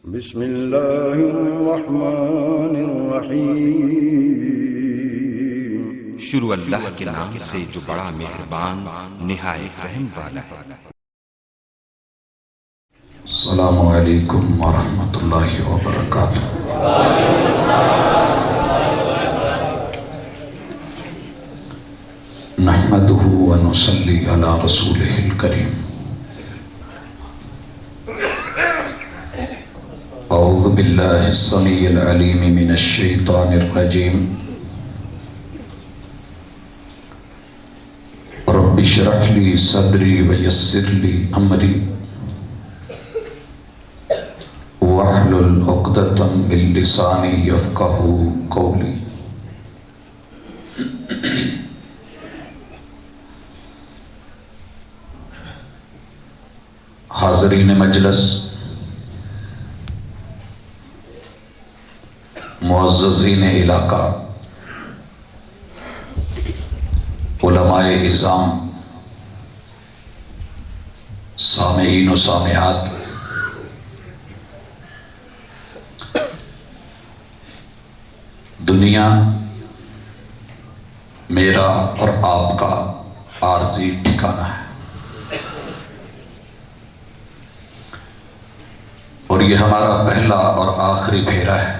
بسم اللہ الرحمن الرحیم۔ شروع اللہ کے نام سے جو بڑا مہربان نہایت رحم والا ہے۔ السلام علیکم ورحمۃ اللہ وبرکاتہ۔ نحمدہ ونصلی علی رسولہ الکریم۔ اعوذ باللہ السمیع العلیم من الشیطان الرجیم۔ رب اشرح لی صدری ویسر لی امری واحلل عقدۃ من لسانی یفقہوا قولی۔ حاضرین مجلس، معززین علاقہ، علماء اعظام، سامعین و سامعات، دنیا میرا اور آپ کا عارضی ٹھکانہ ہے، اور یہ ہمارا پہلا اور آخری پھیرا ہے۔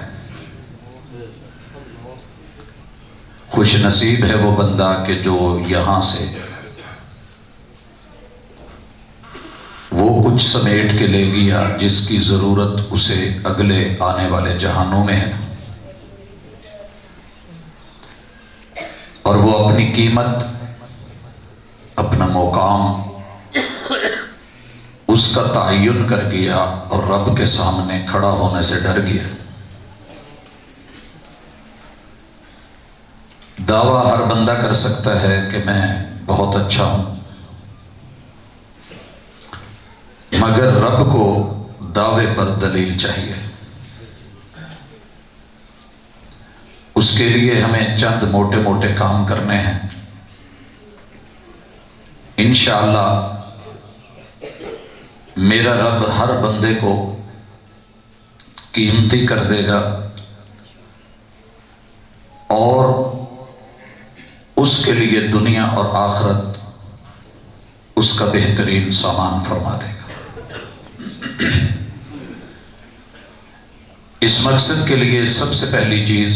خوش نصیب ہے وہ بندہ کہ جو یہاں سے وہ کچھ سمیٹ کے لے گیا جس کی ضرورت اسے اگلے آنے والے جہانوں میں ہے، اور وہ اپنی قیمت، اپنا مقام اس کا تعین کر گیا اور رب کے سامنے کھڑا ہونے سے ڈر گیا۔ دعویٰ ہر بندہ کر سکتا ہے کہ میں بہت اچھا ہوں، مگر رب کو دعوے پر دلیل چاہیے۔ اس کے لیے ہمیں چند موٹے موٹے کام کرنے ہیں۔ انشاءاللہ میرا رب ہر بندے کو قیمتی کر دے گا اور اس کے لیے دنیا اور آخرت اس کا بہترین سامان فرما دے گا۔ اس مقصد کے لیے سب سے پہلی چیز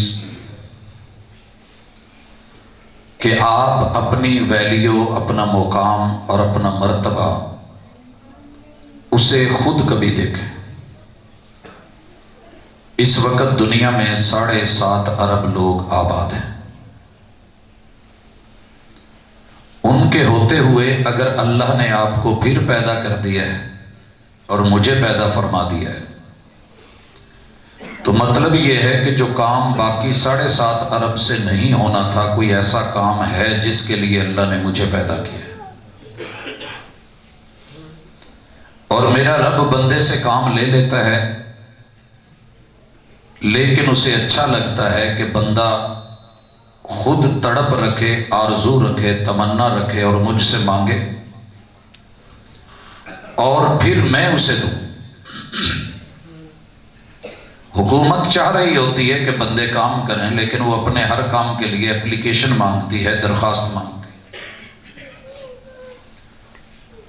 کہ آپ اپنی ویلیو، اپنا مقام اور اپنا مرتبہ اسے خود کبھی دیکھیں۔ اس وقت دنیا میں 7.5 ارب لوگ آباد ہیں۔ ان کے ہوتے ہوئے اگر اللہ نے آپ کو پھر پیدا کر دیا ہے اور مجھے پیدا فرما دیا ہے، تو مطلب یہ ہے کہ جو کام باقی 7.5 ارب سے نہیں ہونا تھا، کوئی ایسا کام ہے جس کے لیے اللہ نے مجھے پیدا کیا ہے۔ اور میرا رب بندے سے کام لے لیتا ہے، لیکن اسے اچھا لگتا ہے کہ بندہ خود تڑپ رکھے، آرزو رکھے، تمنا رکھے اور مجھ سے مانگے، اور پھر میں اسے دوں۔ حکومت چاہ رہی ہوتی ہے کہ بندے کام کریں، لیکن وہ اپنے ہر کام کے لیے اپلیکیشن مانگتی ہے، درخواست مانگتی ہے۔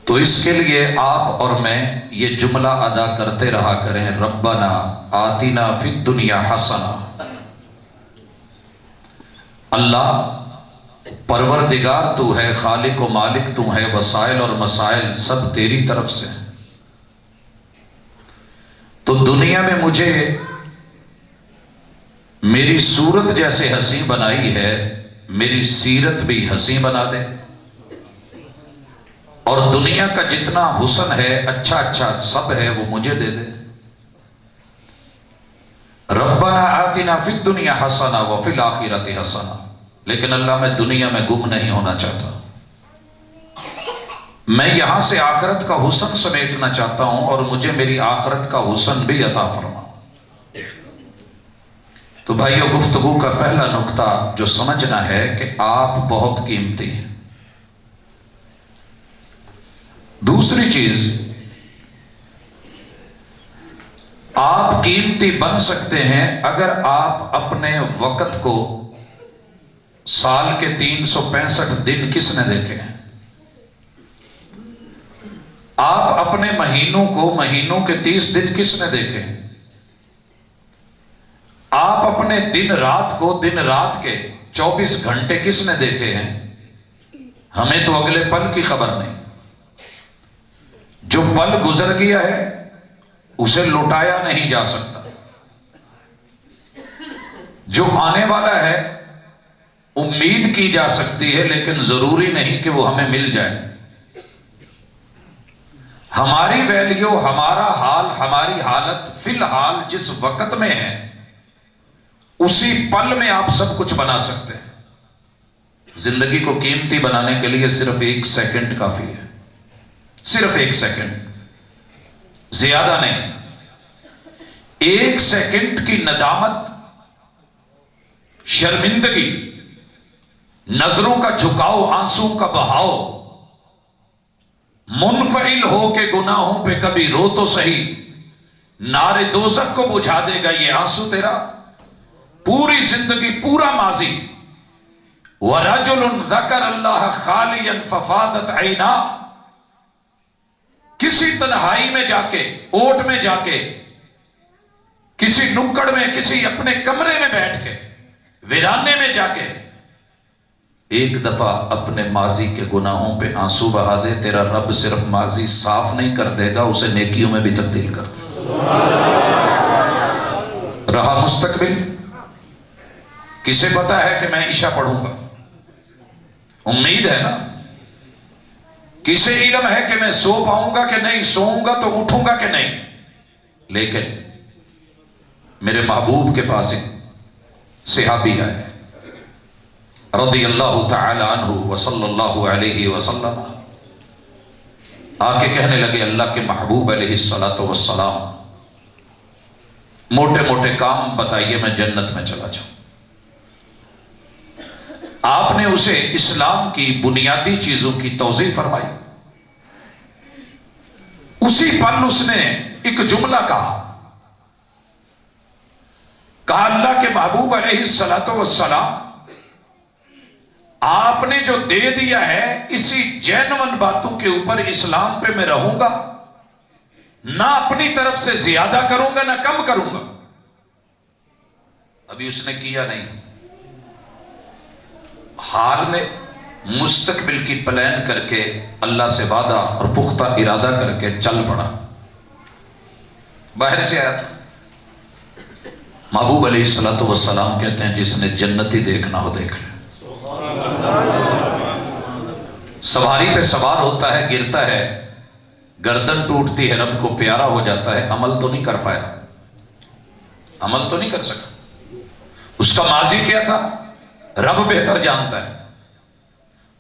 تو اس کے لیے آپ اور میں یہ جملہ ادا کرتے رہا کریں، ربنا آتنا فی الدنیا حسنہ۔ اللہ پروردگار تو ہے، خالق و مالک تو ہے، وسائل اور مسائل سب تیری طرف سے۔ تو دنیا میں مجھے میری صورت جیسے حسین بنائی ہے، میری سیرت بھی حسین بنا دے، اور دنیا کا جتنا حسن ہے، اچھا اچھا سب ہے، وہ مجھے دے دے۔ ربنا آتنا فی الدنیا حسنہ وفی الآخرۃ حسنہ۔ لیکن اللہ، میں دنیا میں گم نہیں ہونا چاہتا، میں یہاں سے آخرت کا حسن سمیٹنا چاہتا ہوں، اور مجھے میری آخرت کا حسن بھی عطا فرما۔ تو بھائیو، گفتگو کا پہلا نقطہ جو سمجھنا ہے کہ آپ بہت قیمتی ہیں۔ دوسری چیز آپ قیمتی بن سکتے ہیں اگر آپ اپنے وقت کو سال کے 365 دن کس نے دیکھے ہیں؟ آپ اپنے مہینوں کو مہینوں کے 30 دن کس نے دیکھے ہیں؟ آپ اپنے دن رات کو دن رات کے 24 گھنٹے کس نے دیکھے ہیں؟ ہمیں تو اگلے پل کی خبر نہیں. جو پل گزر گیا ہے اسے لوٹایا نہیں جا سکتا. جو آنے والا ہے امید کی جا سکتی ہے لیکن ضروری نہیں کہ وہ ہمیں مل جائے. ہماری ویلیو، ہمارا حال، ہماری حالت فی الحال جس وقت میں ہے اسی پل میں آپ سب کچھ بنا سکتے ہیں. زندگی کو قیمتی بنانے کے لیے صرف 1 سیکنڈ کافی ہے. صرف 1 سیکنڈ، زیادہ نہیں. 1 سیکنڈ کی ندامت، شرمندگی، نظروں کا جھکاؤ، آنسوں کا بہاؤ، منفعل ہو کے گناہوں پہ کبھی رو تو صحیح، نار دوزخ کو بجھا دے گا یہ آنسو تیرا. پوری زندگی، پورا ماضی. وَرَجُلٌ ذَكَرَ اللَّهَ خَالِيًا فَفَاضَتْ عَيْنَاهُ، کسی تنہائی میں جا کے، اوٹ میں جا کے، کسی نکڑ میں، کسی اپنے کمرے میں بیٹھ کے، ویرانے میں جا کے ایک دفعہ اپنے ماضی کے گناہوں پہ آنسو بہا دے. تیرا رب صرف ماضی صاف نہیں کر دے گا، اسے نیکیوں میں بھی تبدیل کر دے. رہا مستقبل، کسے پتا ہے کہ میں عشاء پڑھوں گا؟ امید ہے نا. کسے علم ہے کہ میں سو پاؤں گا کہ نہیں، سوؤں گا تو اٹھوں گا کہ نہیں؟ لیکن میرے محبوب کے پاس ایک صحابی آئے رضی اللہ تعالی عنہ وصلی اللہ علیہ وسلم، آ کے کہنے لگے اللہ کے محبوب علیہ السلام، موٹے موٹے کام بتائیے میں جنت میں چلا جاؤں. آپ نے اسے اسلام کی بنیادی چیزوں کی توضیح فرمائی. اسی پل اس نے ایک جملہ کہا اللہ کے محبوب علیہ السلام، آپ نے جو دے دیا ہے اسی جینون باتوں کے اوپر اسلام پہ میں رہوں گا، نہ اپنی طرف سے زیادہ کروں گا نہ کم کروں گا. ابھی اس نے کیا نہیں، حال میں مستقبل کی پلان کر کے اللہ سے وعدہ اور پختہ ارادہ کر کے چل پڑا. باہر سے آیا تھا. محبوب علیہ السلام کہتے ہیں جس نے جنتی دیکھنا ہو دیکھ لے. سواری پہ سوار ہوتا ہے، گرتا ہے، گردن ٹوٹتی ہے، رب کو پیارا ہو جاتا ہے، عمل تو نہیں کر پایا، عمل تو نہیں کر سکا. اس کا ماضی کیا تھا رب بہتر جانتا ہے.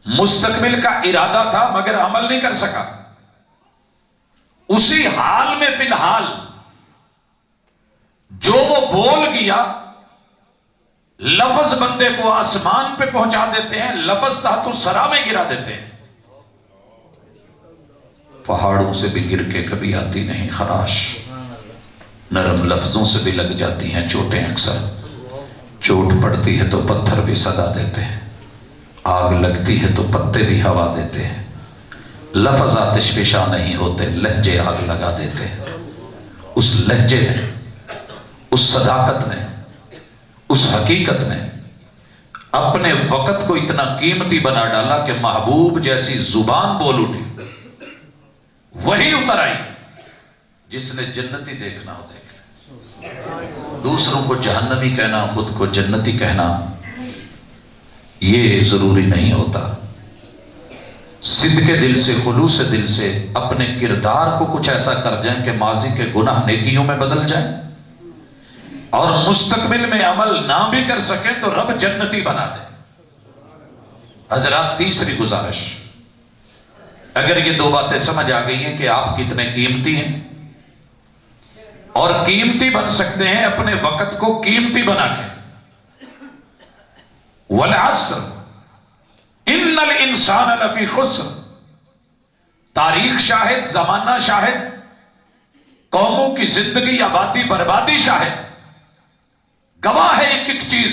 مستقبل کا ارادہ تھا مگر عمل نہیں کر سکا. اسی حال میں فی الحال جو وہ بول گیا، لفظ بندے کو آسمان پہ پہنچا دیتے ہیں، لفظ تحت الثری میں گرا دیتے ہیں. پہاڑوں سے بھی گر کے کبھی آتی نہیں خراش، نرم لفظوں سے بھی لگ جاتی ہیں چوٹیں. اکثر چوٹ پڑتی ہے تو پتھر بھی صدا دیتے ہیں، آگ لگتی ہے تو پتے بھی ہوا دیتے ہیں. لفظ آتش فشاں نہیں ہوتے، لہجے آگ لگا دیتے ہیں. اس لہجے نے، اس صداقت نے، اس حقیقت نے اپنے وقت کو اتنا قیمتی بنا ڈالا کہ محبوب جیسی زبان بول اٹھی، وہی اتر آئی. جس نے جنتی دیکھنا ہو دیکھ. دوسروں کو جہنمی کہنا، خود کو جنتی کہنا یہ ضروری نہیں ہوتا. صدق دل سے، خلوص دل سے اپنے کردار کو کچھ ایسا کر جائیں کہ ماضی کے گناہ نیکیوں میں بدل جائیں، اور مستقبل میں عمل نہ بھی کر سکیں تو رب جنتی بنا دے. حضرات، تیسری گزارش، اگر یہ 2 باتیں سمجھ آ گئی ہیں کہ آپ کتنے قیمتی ہیں اور قیمتی بن سکتے ہیں اپنے وقت کو قیمتی بنا کے. والعصر ان الانسان لفی خسر، تاریخ شاہد، زمانہ شاہد، قوموں کی زندگی آبادی بربادی شاہد گواہ ہے ایک ایک چیز،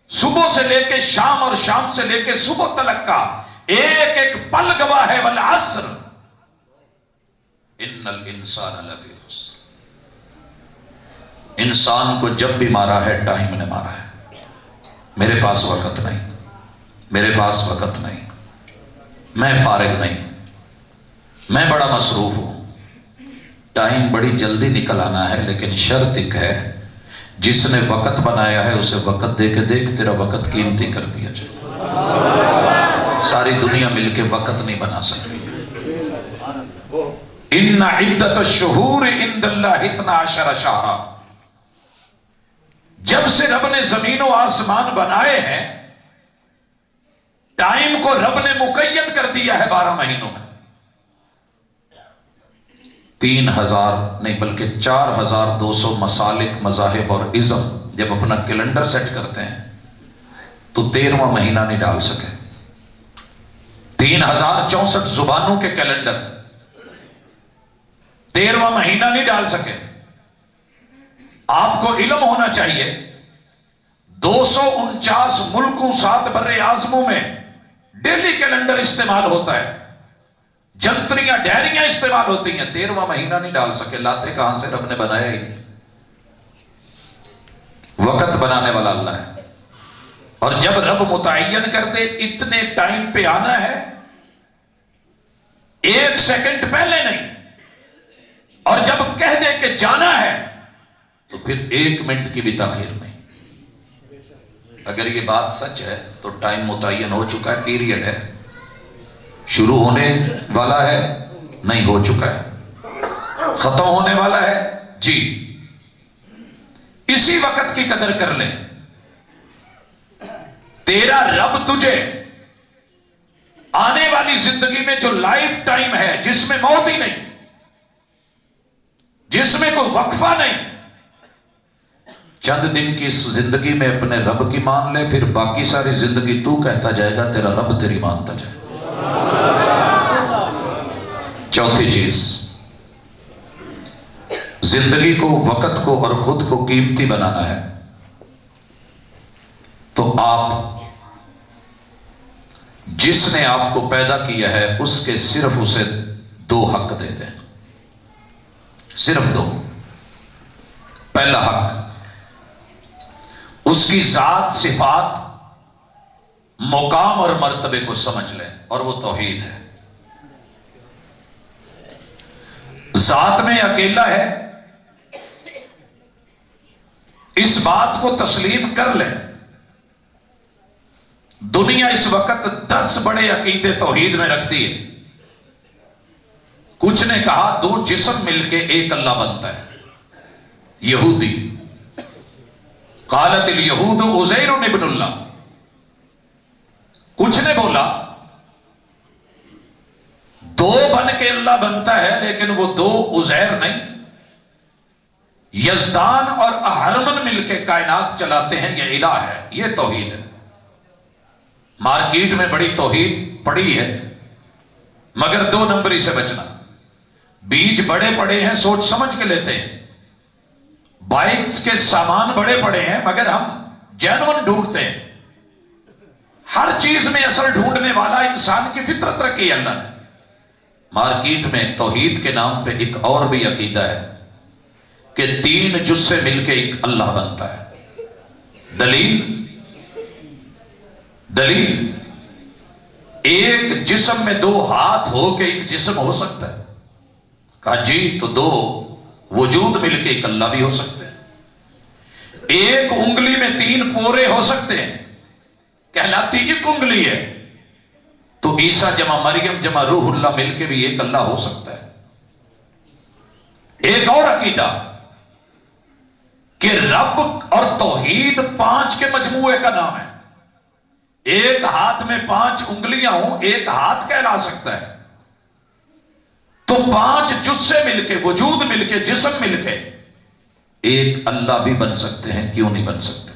صبح سے لے کے شام اور شام سے لے کے صبح تلک کا ایک ایک پل گواہ ہے۔ والعصر ان الانسان لفی خسر، انسان کو جب بھی مارا ہے ٹائم نے مارا ہے۔ میرے پاس وقت نہیں، میرے پاس وقت نہیں، میں فارغ نہیں، میں بڑا مصروف ہوں۔ ٹائم بڑی جلدی نکل آنا ہے، لیکن شرط ایک ہے، جس نے وقت بنایا ہے اسے وقت دے کے دیکھ، تیرا وقت قیمتی کر دیا جائے۔ ساری دنیا مل کے وقت نہیں بنا سکتی۔ ان عدت الشہور عند اللہ 12 شہرا، جب سے رب نے زمین و آسمان بنائے ہیں، ٹائم کو رب نے مقید کر دیا ہے 12 مہینوں میں۔ 3000 نہیں بلکہ 4200 مسالک، مذاہب اور ازم جب اپنا کیلنڈر سیٹ کرتے ہیں تو 13واں مہینہ نہیں ڈال سکے۔ 3064 زبانوں کے کیلنڈر 13واں مہینہ نہیں ڈال سکے۔ آپ کو علم ہونا چاہیے 249 ملکوں 7 بر اعظموں میں ڈیلی کیلنڈر استعمال ہوتا ہے، جنتریاں ڈائریاں استعمال ہوتی ہیں، 13واں مہینہ نہیں ڈال سکے۔ لاتے کہاں سے؟ رب نے بنایا ہی نہیں۔ وقت بنانے والا اللہ ہے، اور جب رب متعین کر دے اتنے ٹائم پہ آنا ہے، 1 سیکنڈ پہلے نہیں، اور جب کہہ دے کہ جانا ہے تو پھر 1 منٹ کی بھی تاخیر نہیں۔ اگر یہ بات سچ ہے تو ٹائم متعین ہو چکا ہے، پیریڈ ہے، شروع ہونے والا ہے، نہیں ہو چکا ہے، ختم ہونے والا ہے جی۔ اسی وقت کی قدر کر لیں۔ تیرا رب تجھے آنے والی زندگی میں جو لائف ٹائم ہے، جس میں موت ہی نہیں، جس میں کوئی وقفہ نہیں، چند دن کی اس زندگی میں اپنے رب کی مان لے، پھر باقی ساری زندگی تو کہتا جائے گا، تیرا رب تیری مانتا جائے گا۔ چوتھی چیز، زندگی کو، وقت کو اور خود کو قیمتی بنانا ہے تو آپ جس نے آپ کو پیدا کیا ہے اس کے صرف اسے 2 حق دے دیں، صرف 2۔ پہلا حق، اس کی ذات، صفات، مقام اور مرتبے کو سمجھ لیں، اور وہ توحید ہے۔ ذات میں اکیلا ہے، اس بات کو تسلیم کر لیں۔ دنیا اس وقت 10 بڑے عقیدے توحید میں رکھتی ہے۔ کچھ نے کہا 2 جسم مل کے ایک اللہ بنتا ہے، یہودی، قالت الیہود عزیر ابن اللہ۔ کچھ نے بولا 2 بن کے اللہ بنتا ہے، لیکن وہ 2 عزیر نہیں، یزدان اور اہرمن مل کے کائنات چلاتے ہیں، یہ الہ ہے، یہ توحید ہے۔ مارکیٹ میں بڑی توحید پڑی ہے، مگر 2 نمبری سے بچنا۔ بیج بڑے پڑے ہیں، سوچ سمجھ کے لیتے ہیں۔ بائکس کے سامان بڑے پڑے ہیں، مگر ہم جینون ڈھونڈتے ہیں۔ ہر چیز میں اصل ڈھونڈنے والا انسان کی فطرت رکھی اللہ نے۔ مارکیٹ میں توحید کے نام پہ ایک اور بھی عقیدہ ہے کہ 3 جزء مل کے ایک اللہ بنتا ہے۔ دلیل، ایک جسم میں 2 ہاتھ ہو کے ایک جسم ہو سکتا ہے؟ کہا جی، تو 2 وجود مل کے ایک اللہ بھی ہو سکتے ہیں۔ ایک انگلی میں 3 پورے ہو سکتے ہیں، کہلاتی ایک انگلی ہے، تو عیسیٰ جمع مریم جمع روح اللہ مل کے بھی ایک اللہ ہو سکتا ہے۔ ایک اور عقیدہ کہ رب اور توحید 5 کے مجموعے کا نام ہے۔ ایک ہاتھ میں 5 انگلیاں ہوں، ایک ہاتھ کہلا سکتا ہے، تو 5 جزء مل کے، وجود مل کے، جسم مل کے ایک اللہ بھی بن سکتے ہیں، کیوں نہیں بن سکتے؟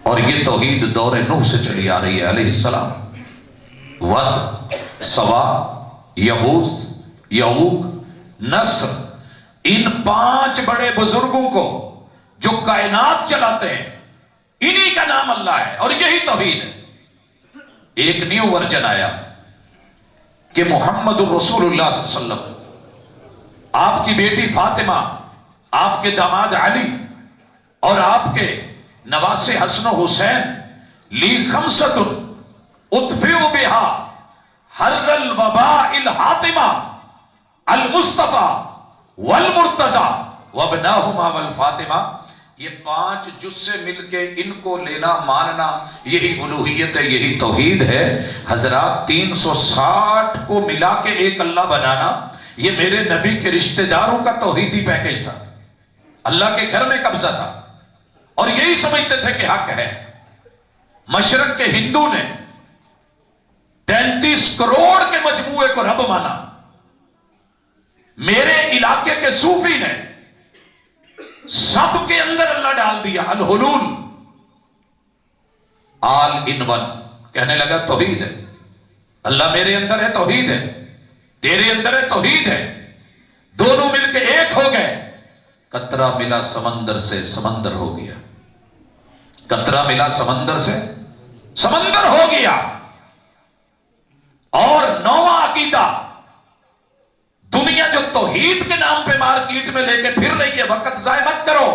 اور یہ توحید دور نوح سے چلی آ رہی ہے علیہ السلام۔ ود، سوا، یغوث، یعوق، نصر، ان 5 بڑے بزرگوں کو جو کائنات چلاتے ہیں انہی کا نام اللہ ہے اور یہی توحید ہے. ایک نیو ورژن آیا کہ محمد الرسول اللہ صلی اللہ علیہ وسلم، آپ کی بیٹی فاطمہ، آپ کے داماد علی اور آپ کے نواسے حسن و حسین لی خمسۃ اطفئ بہا حر الوباء الحاطمہ المصطفیٰ والمرتضی وابناہما والفاطمہ. یہ 5 جز سے مل کے ان کو لینا ماننا یہی الوہیت ہے، یہی توحید ہے. حضرات 360 کو ملا کے ایک اللہ بنانا یہ میرے نبی کے رشتہ داروں کا توحیدی پیکج تھا. اللہ کے گھر میں قبضہ تھا اور یہی سمجھتے تھے کہ حق ہے. مشرق کے ہندو نے 33 کروڑ کے مجموعے کو رب مانا. میرے علاقے کے صوفی نے سب کے اندر اللہ ڈال دیا، الحلول، آل ان ون. کہنے لگا توحید ہے، اللہ میرے اندر ہے، توحید ہے، تیرے اندر ہے، توحید ہے. دونوں مل کے ایک ہو گئے. قطرہ ملا سمندر سے سمندر ہو گیا، قطرہ ملا سمندر سے سمندر ہو گیا. اور 9واں عقیدہ، دنیا جو توحید کے نام پہ مارکیٹ میں لے کے پھر رہی ہے، وقت ضائع مت کرو،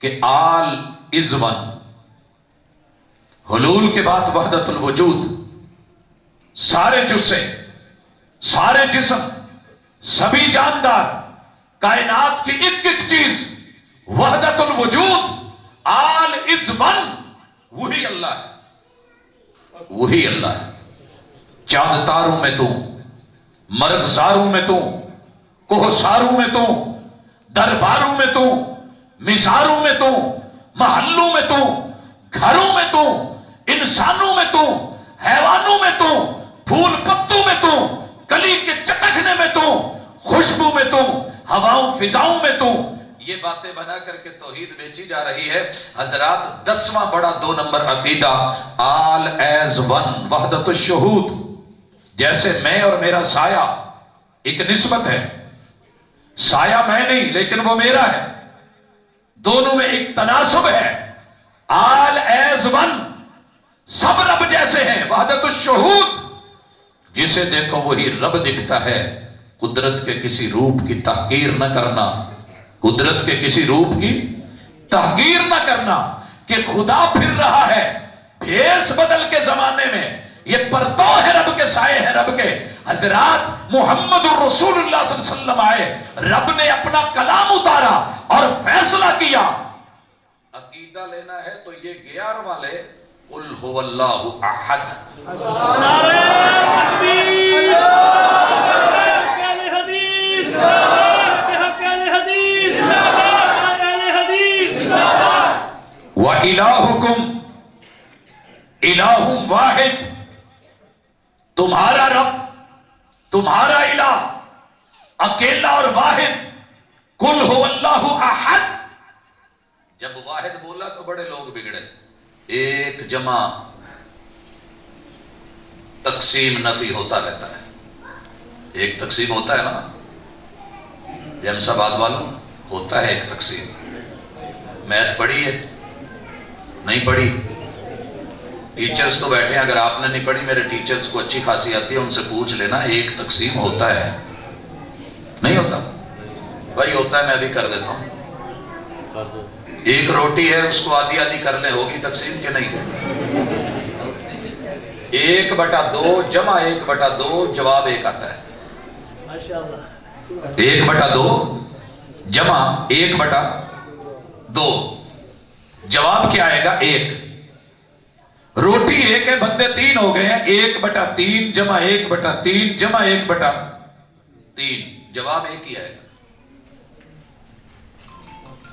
کہ آل از ون. حلول کے بعد وحدت الوجود. سارے جسے، سارے جسم، سبھی جاندار، کائنات کی ایک ایک چیز، وحدت الوجود، آل از ون. وہی اللہ ہے، وہی اللہ ہے. چاند تاروں میں تو، مرغزاروں میں تو، کوہساروں میں تو، درباروں میں تو، مزاروں میں تو، محلوں میں تو، گھروں میں تو، انسانوں میں تو، حیوانوں میں تو، پھول پتوں میں تو، کلی کے چٹکنے میں تو، خوشبو میں تو، ہواؤں فضاؤں میں تو. یہ باتیں بنا کر کے توحید بیچی جا رہی ہے. حضرات 10واں بڑا 2 نمبر عقیدہ، آل ایز ون، وحدت الشہود. جیسے میں اور میرا سایہ ایک نسبت ہے، سایہ میں نہیں لیکن وہ میرا ہے، دونوں میں ایک تناسب ہے. آل ایز ون، سب رب جیسے ہیں. وحدت الشہود، جسے دیکھو وہی رب دکھتا ہے. قدرت کے کسی روپ کی تحقیر نہ کرنا، قدرت کے کسی روپ کی تحقیر نہ کرنا، کہ خدا پھر رہا ہے بھیس بدل کے زمانے میں. یہ پرتو ہے رب کے، سائے ہے رب کے. حضرات محمد الرسول اللہ صلی اللہ علیہ وسلم آئے، رب نے اپنا کلام اتارا اور فیصلہ کیا. عقیدہ لینا ہے تو یہ گیار والے قل هو اللہ احد. وَإِلَٰهُكُمْ إِلَٰهٌ وَاحِدٌ. تمہارا رب، تمہارا الہ اکیلا اور واحد. قل هو اللہ احد. جب واحد بولا تو بڑے لوگ بگڑے. ایک جمع تقسیم نفی ہوتا رہتا ہے. ایک تقسیم ہوتا ہے نا جیمس آباد والوں، ہوتا ہے ایک تقسیم. میتھ پڑھی ہے؟ نہیں پڑھی؟ ٹیچرز تو بیٹھے ہیں، اگر آپ نے نہیں پڑھی میرے ٹیچرز کو اچھی خاصی آتی ہے، ان سے پوچھ لینا. ایک تقسیم ہوتا ہے؟ نہیں ہوتا بھائی؟ ہوتا ہے، میں ابھی کر دیتا ہوں. ایک روٹی ہے، اس کو آدھی آدھی کر لیں، ہوگی تقسیم کہ نہیں؟ 1/2 جمع 1/2 جواب 1 آتا ہے. 1/2 جمع 1/2 جواب کیا آئے گا؟ 1. روٹی 1 ہے، بندے 3 ہو گئے ہیں. 1/3 جمع 1/3 جمع 1/3 جواب 1 ہی آئے گا.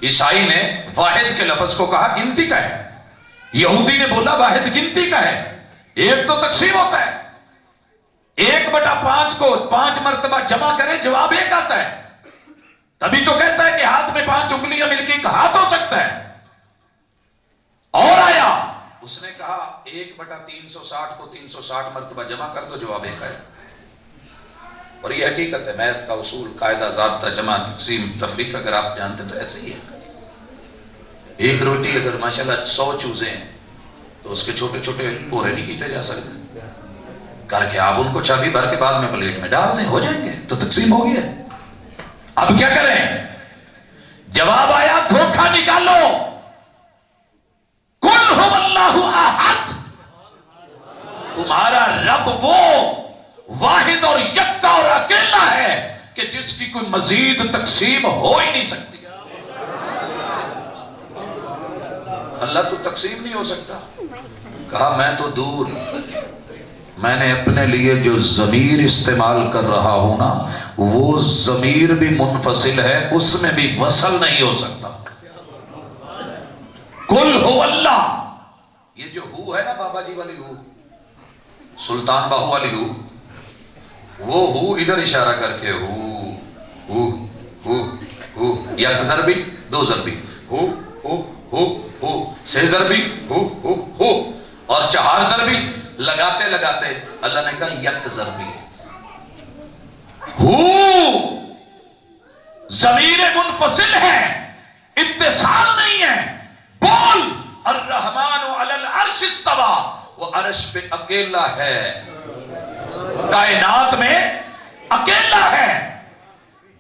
عیسائی نے واحد کے لفظ کو کہا گنتی کا ہے، یہودی نے بولا واحد گنتی کا ہے. ایک تو تقسیم ہوتا ہے. 1/5 کو 5 مرتبہ جمع کرے جواب 1 آتا ہے. تبھی تو کہتا ہے کہ ہاتھ میں 5 انگلیاں مل کے ایک ہاتھ ہو سکتا ہے. اور آیا، اس نے کہا 1/360 کو 360 مرتبہ جمع کر دو جواب 1 آیا. اور یہ حقیقت ہے، میتھ کا اصول، قاعدہ، ضابطہ، جمع، تقسیم، تفریق اگر آپ جانتے تو ایسے ہی ہے۔ ایک روٹی اگر ماشاءاللہ 100 چوزیں ہیں تو اس کے چھوٹے چھوٹے پورے نہیں کیتے جا سکتے، کر کے آپ ان کو چابی بھر کے بعد میں پلیٹ میں ڈال دیں، ہو جائیں گے، تو تقسیم ہو گیا۔ اب کیا کریں؟ جواب آیا دھوکہ نکالو، قل هو اللہ احد، تمہارا رب وہ واحد اور یکتا اور اکیلا ہے کہ جس کی کوئی مزید تقسیم ہو ہی نہیں سکتی۔ اللہ تو تقسیم نہیں ہو سکتا۔ کہا میں تو دور، میں نے اپنے لیے جو ضمیر استعمال کر رہا ہوں نا، وہ ضمیر بھی منفصل ہے، اس میں بھی وصل نہیں ہو سکتا۔ قل هو اللہ، یہ جو ہو ہے نا بابا جی والی ہو، سلطان باہو والی ہو، وہ ہو ادھر اشارہ کر کے ہو یک ضربی، دو ضربی، ہو سے ضربی، ہو اور 4 ضربی، لگاتے لگاتے اللہ نے کہا یک ضربی۔ ہو ضمیر منفصل ہے، اتصال نہیں ہے۔ بول الرحمن علی العرش استوى، وہ عرش پہ اکیلا ہے، کائنات میں اکیلا ہے،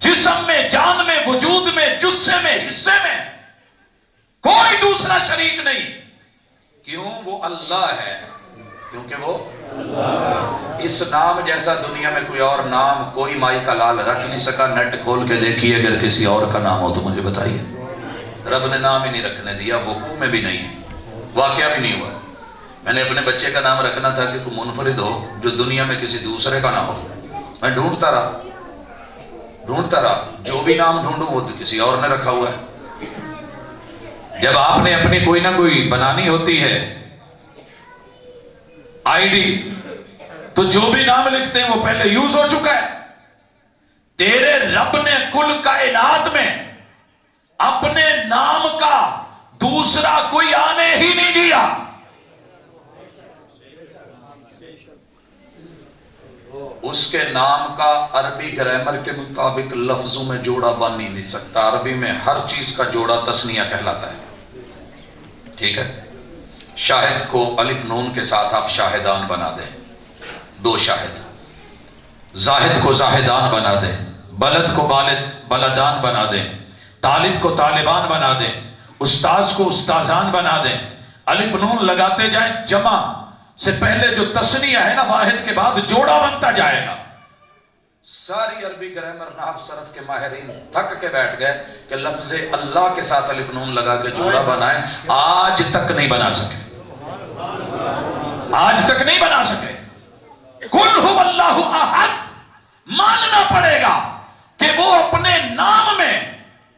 جسم میں، جان میں، وجود میں، جسے میں، حصے میں کوئی دوسرا شریک نہیں۔ کیوں؟ وہ اللہ ہے، کیونکہ وہ اس نام جیسا دنیا میں کوئی اور نام کوئی مائی کا لال رکھ نہیں سکا۔ نیٹ کھول کے دیکھیے، اگر کسی اور کا نام ہو تو مجھے بتائیے۔ رب نے نام ہی نہیں رکھنے دیا، وقوع میں بھی نہیں، واقعہ بھی نہیں ہوا۔ میں نے اپنے بچے کا نام رکھنا تھا کہ کوئی منفرد ہو جو دنیا میں کسی دوسرے کا نہ ہو، میں ڈھونڈتا رہا، جو بھی نام ڈھونڈوں وہ کسی اور نے رکھا ہوا ہے۔ جب آپ نے اپنی کوئی نہ کوئی بنانی ہوتی ہے آئی ڈی، تو جو بھی نام لکھتے ہیں وہ پہلے یوز ہو چکا ہے۔ تیرے رب نے کل کائنات میں اپنے نام کا دوسرا کوئی آنے ہی نہیں دیا۔ اس کے نام کا عربی گرامر کے مطابق لفظوں میں جوڑا بن ہی نہیں سکتا۔ عربی میں ہر چیز کا جوڑا تثنیہ کہلاتا ہے، ٹھیک ہے؟ شاہد کو الف نون کے ساتھ آپ شاہدان بنا دیں، 2 شاہد۔ زاہد کو زاہدان بنا دیں، بلد کو بلدان بنا دیں، طالب کو طالبان بنا دیں، استاذ کو استاذان بنا دیں۔ الف نون لگاتے جائیں، جمع سے پہلے جو تثنیہ ہے نا واحد کے بعد جوڑا بنتا جائے گا۔ ساری عربی گرامر نحو صرف کے ماہرین تھک کے بیٹھ گئے کہ لفظ اللہ کے ساتھ الف نون لگا کے جوڑا بنائیں، آج تک نہیں بنا سکے، آج تک نہیں بنا سکے۔ قل هو اللہ احد، ماننا پڑے گا کہ وہ اپنے نام میں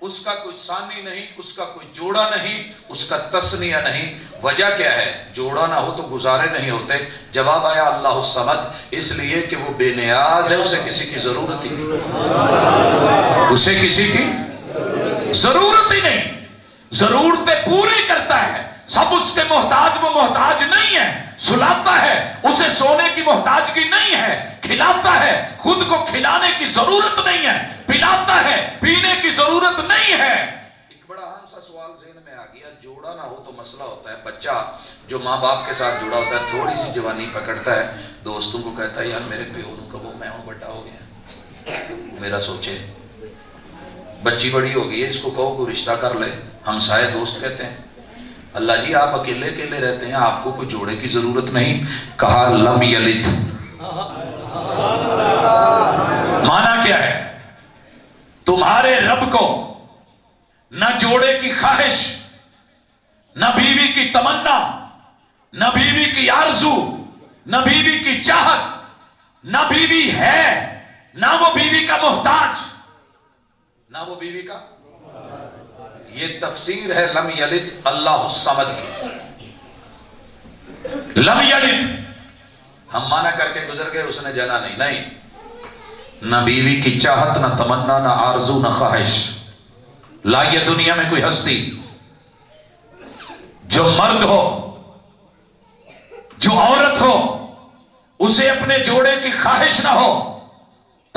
اس کا کوئی ثانی نہیں، اس کا کوئی جوڑا نہیں، اس کا تثنیہ نہیں۔ وجہ کیا ہے؟ جوڑا نہ ہو تو گزارے نہیں ہوتے۔ جواب آیا اللہ الصمد، اس لیے کہ وہ بے نیاز ہے، اسے کسی کی ضرورت ہی نہیں، اسے کسی کی ضرورت ہی نہیں، ضرورتیں پوری کرتا ہے، سب اس کے محتاج، وہ محتاج نہیں ہے، سلاتا ہے، اسے سونے کی محتاجگی نہیں ہے، کھلاتا ہے، خود کو کھلانے کی ضرورت نہیں ہے، پلاتا ہے، پینے کی ضرورت نہیں ہے۔ ایک بڑا اہم سا سوال ذہن میں آ گیا، جوڑا نہ ہو تو مسئلہ ہوتا ہے۔ بچہ جو ماں باپ کے ساتھ جڑا ہوتا ہے، تھوڑی سی جوانی پکڑتا ہے، دوستوں کو کہتا ہے یار میرے پیو نو کبو میں ہوں بڑا ہو گیا، میرا سوچے بچی بڑی ہو گئی ہے، اس کو کہو کوئی رشتہ کر لے۔ ہمسائے دوست کہتے ہیں اللہ جی آپ اکیلے اکیلے رہتے ہیں، آپ کو کوئی جوڑے کی ضرورت نہیں۔ کہا لم یلد، مانا کیا ہے؟ تمہارے رب کو نہ جوڑے کی خواہش، نہ بیوی کی تمنا، نہ بیوی کی آرزو، نہ بیوی کی چاہت، نہ بیوی ہے، نہ وہ بیوی کا محتاج، نہ وہ بیوی کا۔ یہ تفسیر ہے لم یلد اللہ الصمد کی۔ لم یلد ہم مانا کر کے گزر گئے، اس نے جنا نہیں، نہیں، نہ بیوی کی چاہت، نہ تمنا، نہ آرزو، نہ خواہش۔ لا، یہ دنیا میں کوئی ہستی جو مرد ہو، جو عورت ہو، اسے اپنے جوڑے کی خواہش نہ ہو،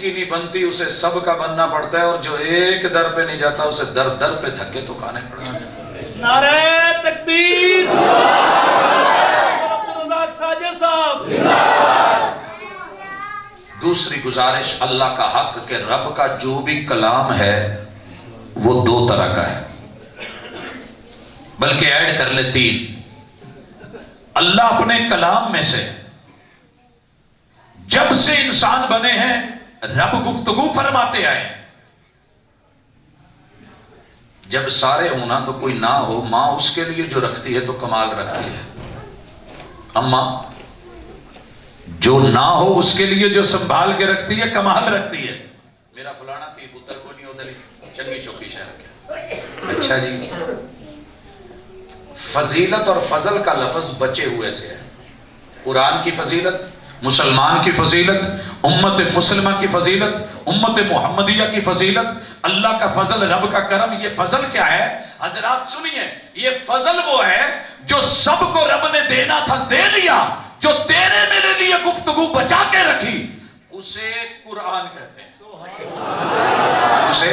کی نہیں بنتی اسے سب کا بننا پڑتا ہے، اور جو ایک در پہ نہیں جاتا اسے در در پہ دھکے تو کھانے پڑتے ہیں۔ نعرہ تکبیر، عبدالرزاق ساجد صاحب۔ دوسری گزارش اللہ کا حق کہ رب کا جو بھی کلام ہے وہ دو طرح کا ہے، بلکہ ایڈ کر لے تین۔ اللہ اپنے کلام میں سے جب سے انسان بنے ہیں رب گفتگو فرماتے آئے، جب سارے ہونا تو کوئی نہ ہو، ماں اس کے لیے جو رکھتی ہے تو کمال رکھتی ہے، اماں جو نہ ہو اس کے لیے جو سنبھال کے رکھتی ہے کمال رکھتی ہے۔ میرا فلانا تھی پتر کو نہیں ہوتا چنگی چوکی شہر کے۔ اچھا جی، فضیلت اور فضل کا لفظ بچے ہوئے سے ہے۔ قرآن کی فضیلت، مسلمان کی فضیلت، امت مسلمہ کی فضیلت، امت محمدیہ کی فضیلت، اللہ کا فضل، رب کا کرم۔ یہ فضل کیا ہے حضرات؟ سنیے، یہ فضل وہ ہے جو سب کو رب نے دینا تھا دے لیا، جو تیرے میرے لیے گفتگو بچا کے رکھی، اسے قرآن کہتے ہیں، اسے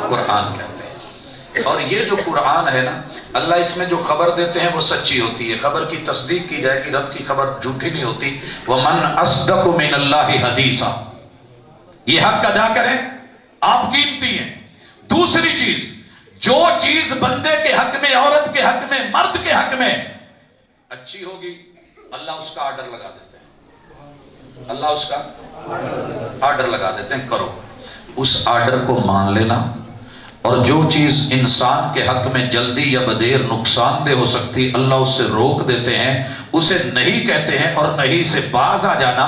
قرآن کہتے ہیں۔ اور یہ جو قرآن ہے نا، اللہ اس میں جو خبر دیتے ہیں وہ سچی ہوتی ہے، خبر کی تصدیق کی جائے کہ رب کی خبر جھوٹی نہیں ہوتی۔ وَمَنْ أَصْدَقُ مِنَ اللَّهِ حَدِيثًا، یہ حق ادا کریں، آپ قیمتی ہیں۔ دوسری چیز، جو چیز بندے کے حق میں، عورت کے حق میں، مرد کے حق میں اچھی ہوگی، اللہ اس کا آرڈر لگا دیتے ہیں، اللہ اس کا آرڈر لگا دیتے ہیں، کرو۔ اس آرڈر کو مان لینا، اور جو چیز انسان کے حق میں جلدی یا بدیر نقصان دہ ہو سکتی اللہ اس سے روک دیتے ہیں، اسے نہیں کہتے ہیں، اور نہیں سے باز آ جانا،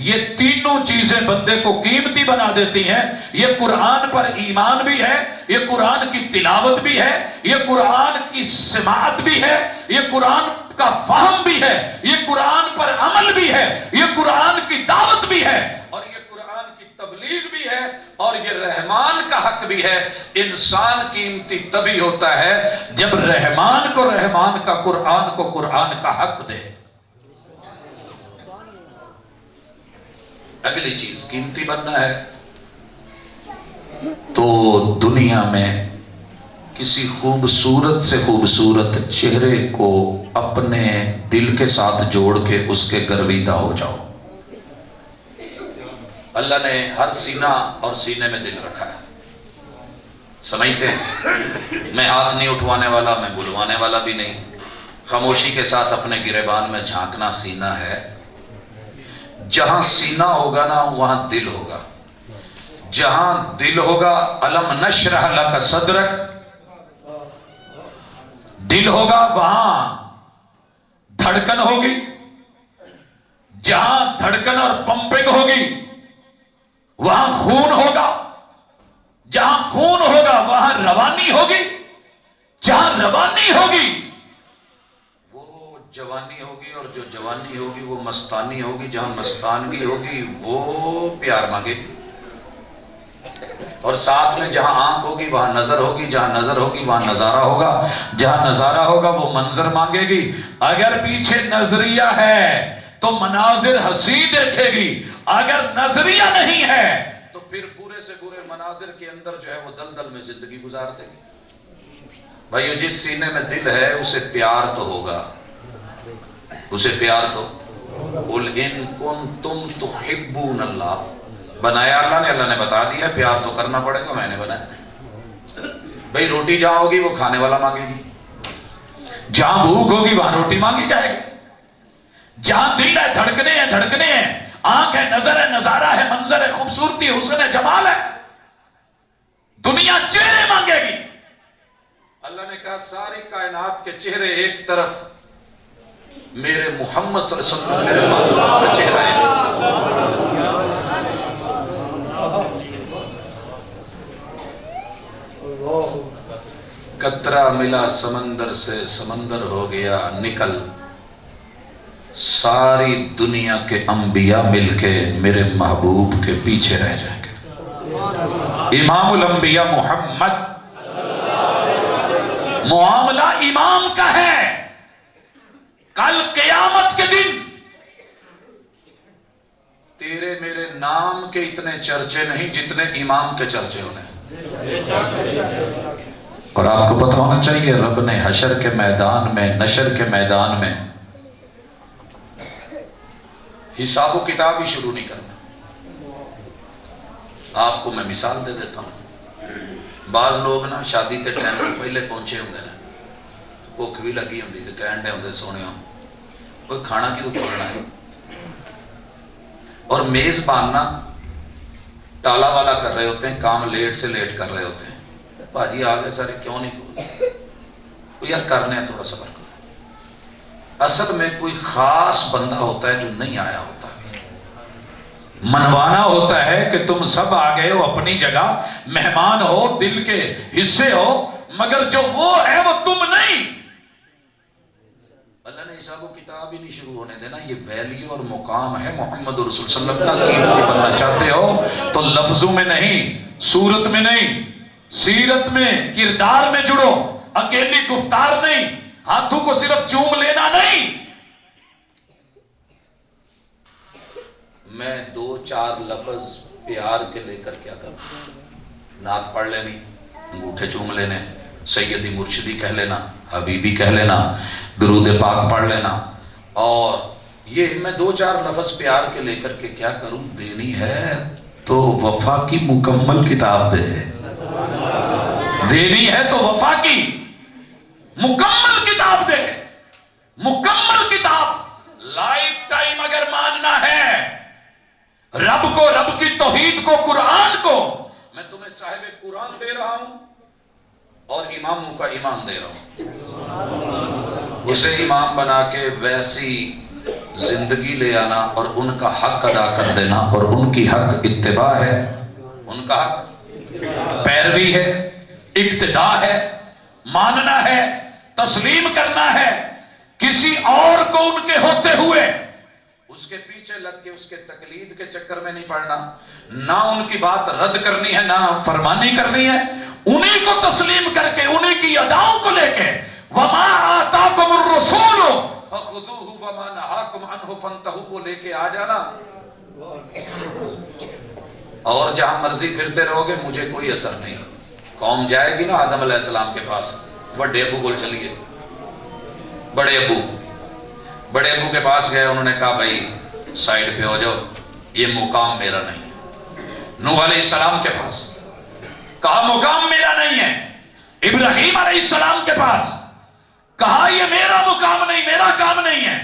یہ تینوں چیزیں بندے کو قیمتی بنا دیتی ہیں۔ یہ قرآن پر ایمان بھی ہے، یہ قرآن کی تلاوت بھی ہے، یہ قرآن کی سماعت بھی ہے، یہ قرآن کا فہم بھی ہے، یہ قرآن پر عمل بھی ہے، یہ قرآن کی دعوت بھی ہے، اور یہ قرآن کی تبلیغ بھی ہے، اور یہ رحمان کا حق بھی ہے۔ انسان قیمتی تبھی ہوتا ہے جب رحمان کو رحمان کا، قرآن کو قرآن کا حق دے۔ اگلی چیز، قیمتی بننا ہے تو دنیا میں کسی خوبصورت سے خوبصورت چہرے کو اپنے دل کے ساتھ جوڑ کے اس کے گرویدہ ہو جاؤ۔ اللہ نے ہر سینہ اور سینے میں دل رکھا ہے، سمجھتے ہیں؟ میں ہاتھ نہیں اٹھوانے والا، میں بلوانے والا بھی نہیں۔ خاموشی کے ساتھ اپنے گریبان میں جھانکنا سینہ ہے۔ جہاں سینہ ہوگا نا وہاں دل ہوگا، جہاں دل ہوگا الم نشرح لک صدرک، دل ہوگا وہاں دھڑکن ہوگی، جہاں دھڑکن اور پمپنگ ہوگی وہاں خون ہوگا، جہاں خون ہوگا وہاں روانی ہوگی، جہاں روانی ہوگی وہ جوانی ہوگی، اور جو جوانی ہوگی وہ مستانی ہوگی، جہاں مستانگی ہوگی وہ پیار مانگے گی، اور ساتھ میں جہاں آنکھ ہوگی وہاں نظر ہوگی، جہاں نظر ہوگی وہاں نظارہ ہوگا، جہاں نظارہ ہوگا وہ منظر مانگے گی۔ اگر پیچھے نظریہ ہے تو مناظر حسین دیکھے گی، اگر نظریہ نہیں ہے تو پھر برے سے برے مناظر کے اندر جو ہے وہ دلدل میں زندگی گزار دے گی۔ بھائیو، جس سینے میں دل ہے اسے پیار تو ہوگا، اسے پیار تو قُلْ إِن كُنْتُمْ تُحِبُّونَ اللَّهَ، بنایا اللہ نے، اللہ نے بتا دیا پیار تو کرنا پڑے گا، میں نے بنایا۔ بھائی روٹی جہاں ہوگی وہ کھانے والا مانگے گی، جہاں بھوک ہوگی وہاں روٹی مانگی جائے گی، جہاں دل ہے دھڑکنے ہیں، دھڑکنے ہیں، آنکھ ہے، نظر ہے، نظارہ ہے، منظر ہے، خوبصورتی ہے، حسن ہے، جمال ہے، دنیا چہرے مانگے گی۔ اللہ نے کہا ساری کائنات کے چہرے ایک طرف، میرے محمد صلی اللہ علیہ وسلم میرے محبوب کا چہرہ ہے۔ قطرہ ملا سمندر سے، سمندر ہو گیا نکل، ساری دنیا کے انبیاء مل کے میرے محبوب کے پیچھے رہ جائیں گے۔ امام الانبیاء محمد، معاملہ امام کا ہے۔ کل قیامت کے دن تیرے میرے نام کے اتنے چرچے نہیں جتنے امام کے چرچے ہونے. اور آپ کو پتہ ہونا چاہیے رب نے حشر کے میدان میں، نشر کے میدان میں حساب و کتاب ہی شروع نہیں کرنا. آپ کو میں مثال دے دیتا ہوں. بعض لوگ نا شادی تے ٹائم تو پہلے پہنچے ہوندے نے، بھوک بھی لگی ہوندی تے کہن دے ہوندے سونے ہو کوئی کھانا کیوں کھولنا ہے، اور میزبان نا ٹالا والا کر رہے ہوتے ہیں، کام لیٹ سے لیٹ کر رہے ہوتے ہیں. بھاجی آگے سارے کیوں نہیں کھولتے؟ یار کرنے ہیں تھوڑا صبر کرو. اصل میں کوئی خاص بندہ ہوتا ہے جو نہیں آیا ہوتا، منوانا ہوتا ہے کہ تم سب آ گئے ہو اپنی جگہ، مہمان ہو، دل کے حصے ہو، مگر جو وہ ہے وہ تم نہیں. اللہ نے حساب و کتاب ہی نہیں شروع ہونے دینا. یہ ویلیو اور مقام ہے محمد رسول صلی اللہ علیہ وسلم کا. بننا چاہتے ہو تو لفظوں میں نہیں، صورت میں نہیں، سیرت میں، کردار میں جڑو. اکیلی گفتار نہیں، ہاتھوں کو صرف چوم لینا نہیں. میں 2-4 لفظ پیار کے لے کر کیا کروں؟ نعت پڑھ لینی، انگوٹھے چوم لینے، سیدی مرشدی کہہ لینا، حبیبی کہہ لینا، درود پاک پڑھ لینا. اور یہ میں 2-4 لفظ پیار کے لے کر کے کیا کروں؟ دینی ہے تو وفا کی مکمل کتاب دے. دینی ہے تو وفا کی مکمل کتاب دے. مکمل کتاب لائف ٹائم اگر ماننا ہے رب کو، رب کی توحید کو، قرآن کو. میں تمہیں صاحب قرآن دے رہا ہوں اور اماموں کا امام دے رہا ہوں. اسے امام بنا کے ویسی زندگی لے آنا اور ان کا حق ادا کر دینا. اور ان کی حق اتباع ہے، ان کا حق پیروی ہے، اقتداء ہے، ماننا ہے، تسلیم کرنا ہے. کسی اور کو ان کے ہوتے ہوئے اس کے پیچھے لگ کے اس کے تقلید کے چکر میں نہیں پڑنا. نہ ان کی بات رد کرنی ہے، نہ فرمانی کرنی ہے. انہی کو تسلیم کر کے، انہی کی اداؤں کو لے کے وَمَا آتَاكُمُ الرَّسُولُ فَخُذُوهُ وَمَا نَهَاكُمْ عَنْهُ فَانْتَهُوا وہ لے کے آ جانا. اور جہاں مرضی پھرتے رہو گے مجھے کوئی اثر نہیں. قوم جائے گی نا آدم علیہ السلام کے پاس، بڑے ابو کو چلیے. بڑے ابو کے پاس گئے، انہوں نے کہا بھائی سائیڈ پہ ہو جاؤ، یہ مقام میرا نہیں. نوح علیہ السلام کے پاس کہا مقام میرا نہیں ہے. ابراہیم علیہ السلام کے پاس کہا یہ میرا مقام نہیں، میرا کام نہیں ہے.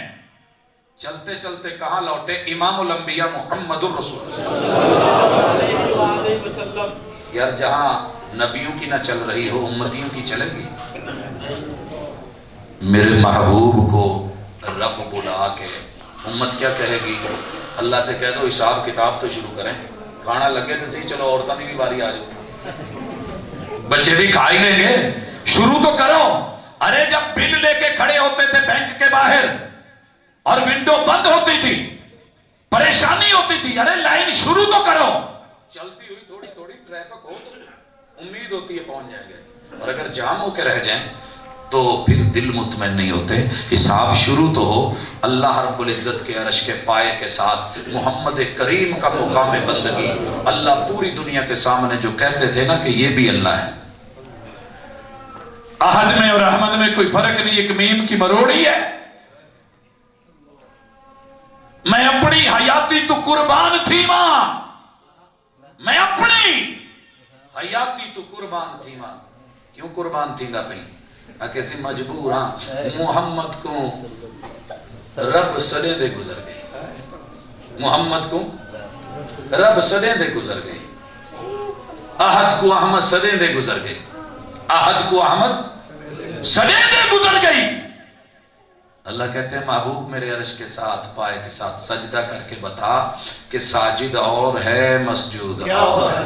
چلتے چلتے کہاں لوٹے؟ امام الانبیاء محمد الرسول یار جہاں نبیوں کی نہ چل رہی ہو امتیوں کی چلے گی. میرے محبوب کو رب بلا کے امت کیا کہے گی؟ اللہ سے کہہ دو حساب کتاب تو شروع کریں. کھانا لگے تو صحیح، چلو عورتوں کی بھی باری آ جاؤ، بچے بھی کھا ہی لیں گے، شروع تو کرو. ارے جب بل لے کے کھڑے ہوتے تھے بینک کے باہر اور ونڈو بند ہوتی تھی، پریشانی ہوتی تھی، ارے لائن شروع تو کرو. چلتی ہوئی تھوڑی تھوڑی ٹریفک ہو تو امید ہوتی ہے پہنچ جائیں گے. اور اگر جام ہو کے رہ جائیں تو پھر دل مطمئن نہیں ہوتے. حساب شروع تو ہو. اللہ رب العزت کے عرش کے پائے کے ساتھ محمد کریم کا مقام بندگی. اللہ پوری دنیا کے سامنے جو کہتے تھے نا کہ یہ بھی اللہ ہے. احد میں اور احمد میں کوئی فرق نہیں، ایک میم کی مروڑی ہے. میں اپنی حیاتی تو قربان تھی ماں، میں اپنی حیاتی تو قربان تھی ماں. کیوں قربان تھی دا پہی؟ کیسی مجبور ہاں. محمد کو رب سڑے دے گزر گئی، محمد کو رب سڑے دے گزر گئی. احد کو احمد سڑے دے گزر گئی، احد کو احمد سڑے دے گزر گئی. اللہ کہتے ہیں محبوب میرے عرش کے ساتھ پائے کے ساتھ سجدہ کر کے بتا کہ ساجد اور ہے مسجود اور ہے.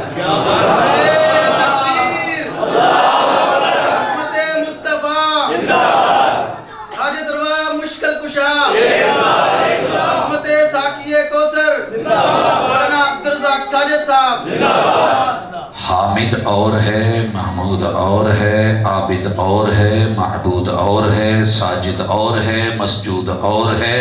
حاجت روا مشکل کشا عظمت ساقی کوثر مولانا عبدالرزاق ساجد صاحب. حامد اور ہے، محمود اور ہے، عابد اور ہے، معبود اور ہے، ساجد اور ہے، مسجود اور ہے،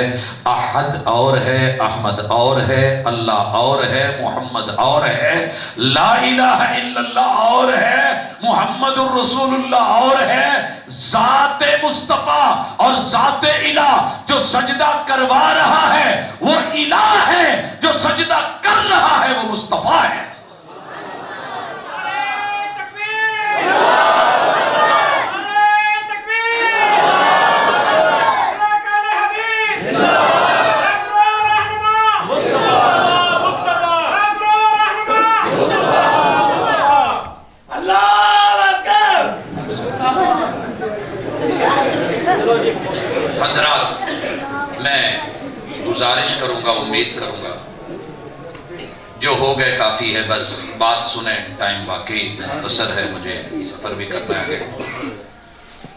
احد اور ہے، احمد اور ہے، اللہ اور ہے، محمد اور ہے، لا الہ الا اللہ اور ہے، محمد الرسول اللہ اور ہے، ذات مصطفیٰ اور ذات الہ جو سجدہ کروا رہا ہے وہ الہ ہے، جو سجدہ کر رہا ہے وہ مصطفیٰ ہے۔ حضرات، میں گزارش کروں گا، امید کروں گا جو ہو گئے کافی ہے، بس بات سنیں، ٹائم باقی مختصر ہے، مجھے سفر بھی کرنا ہے۔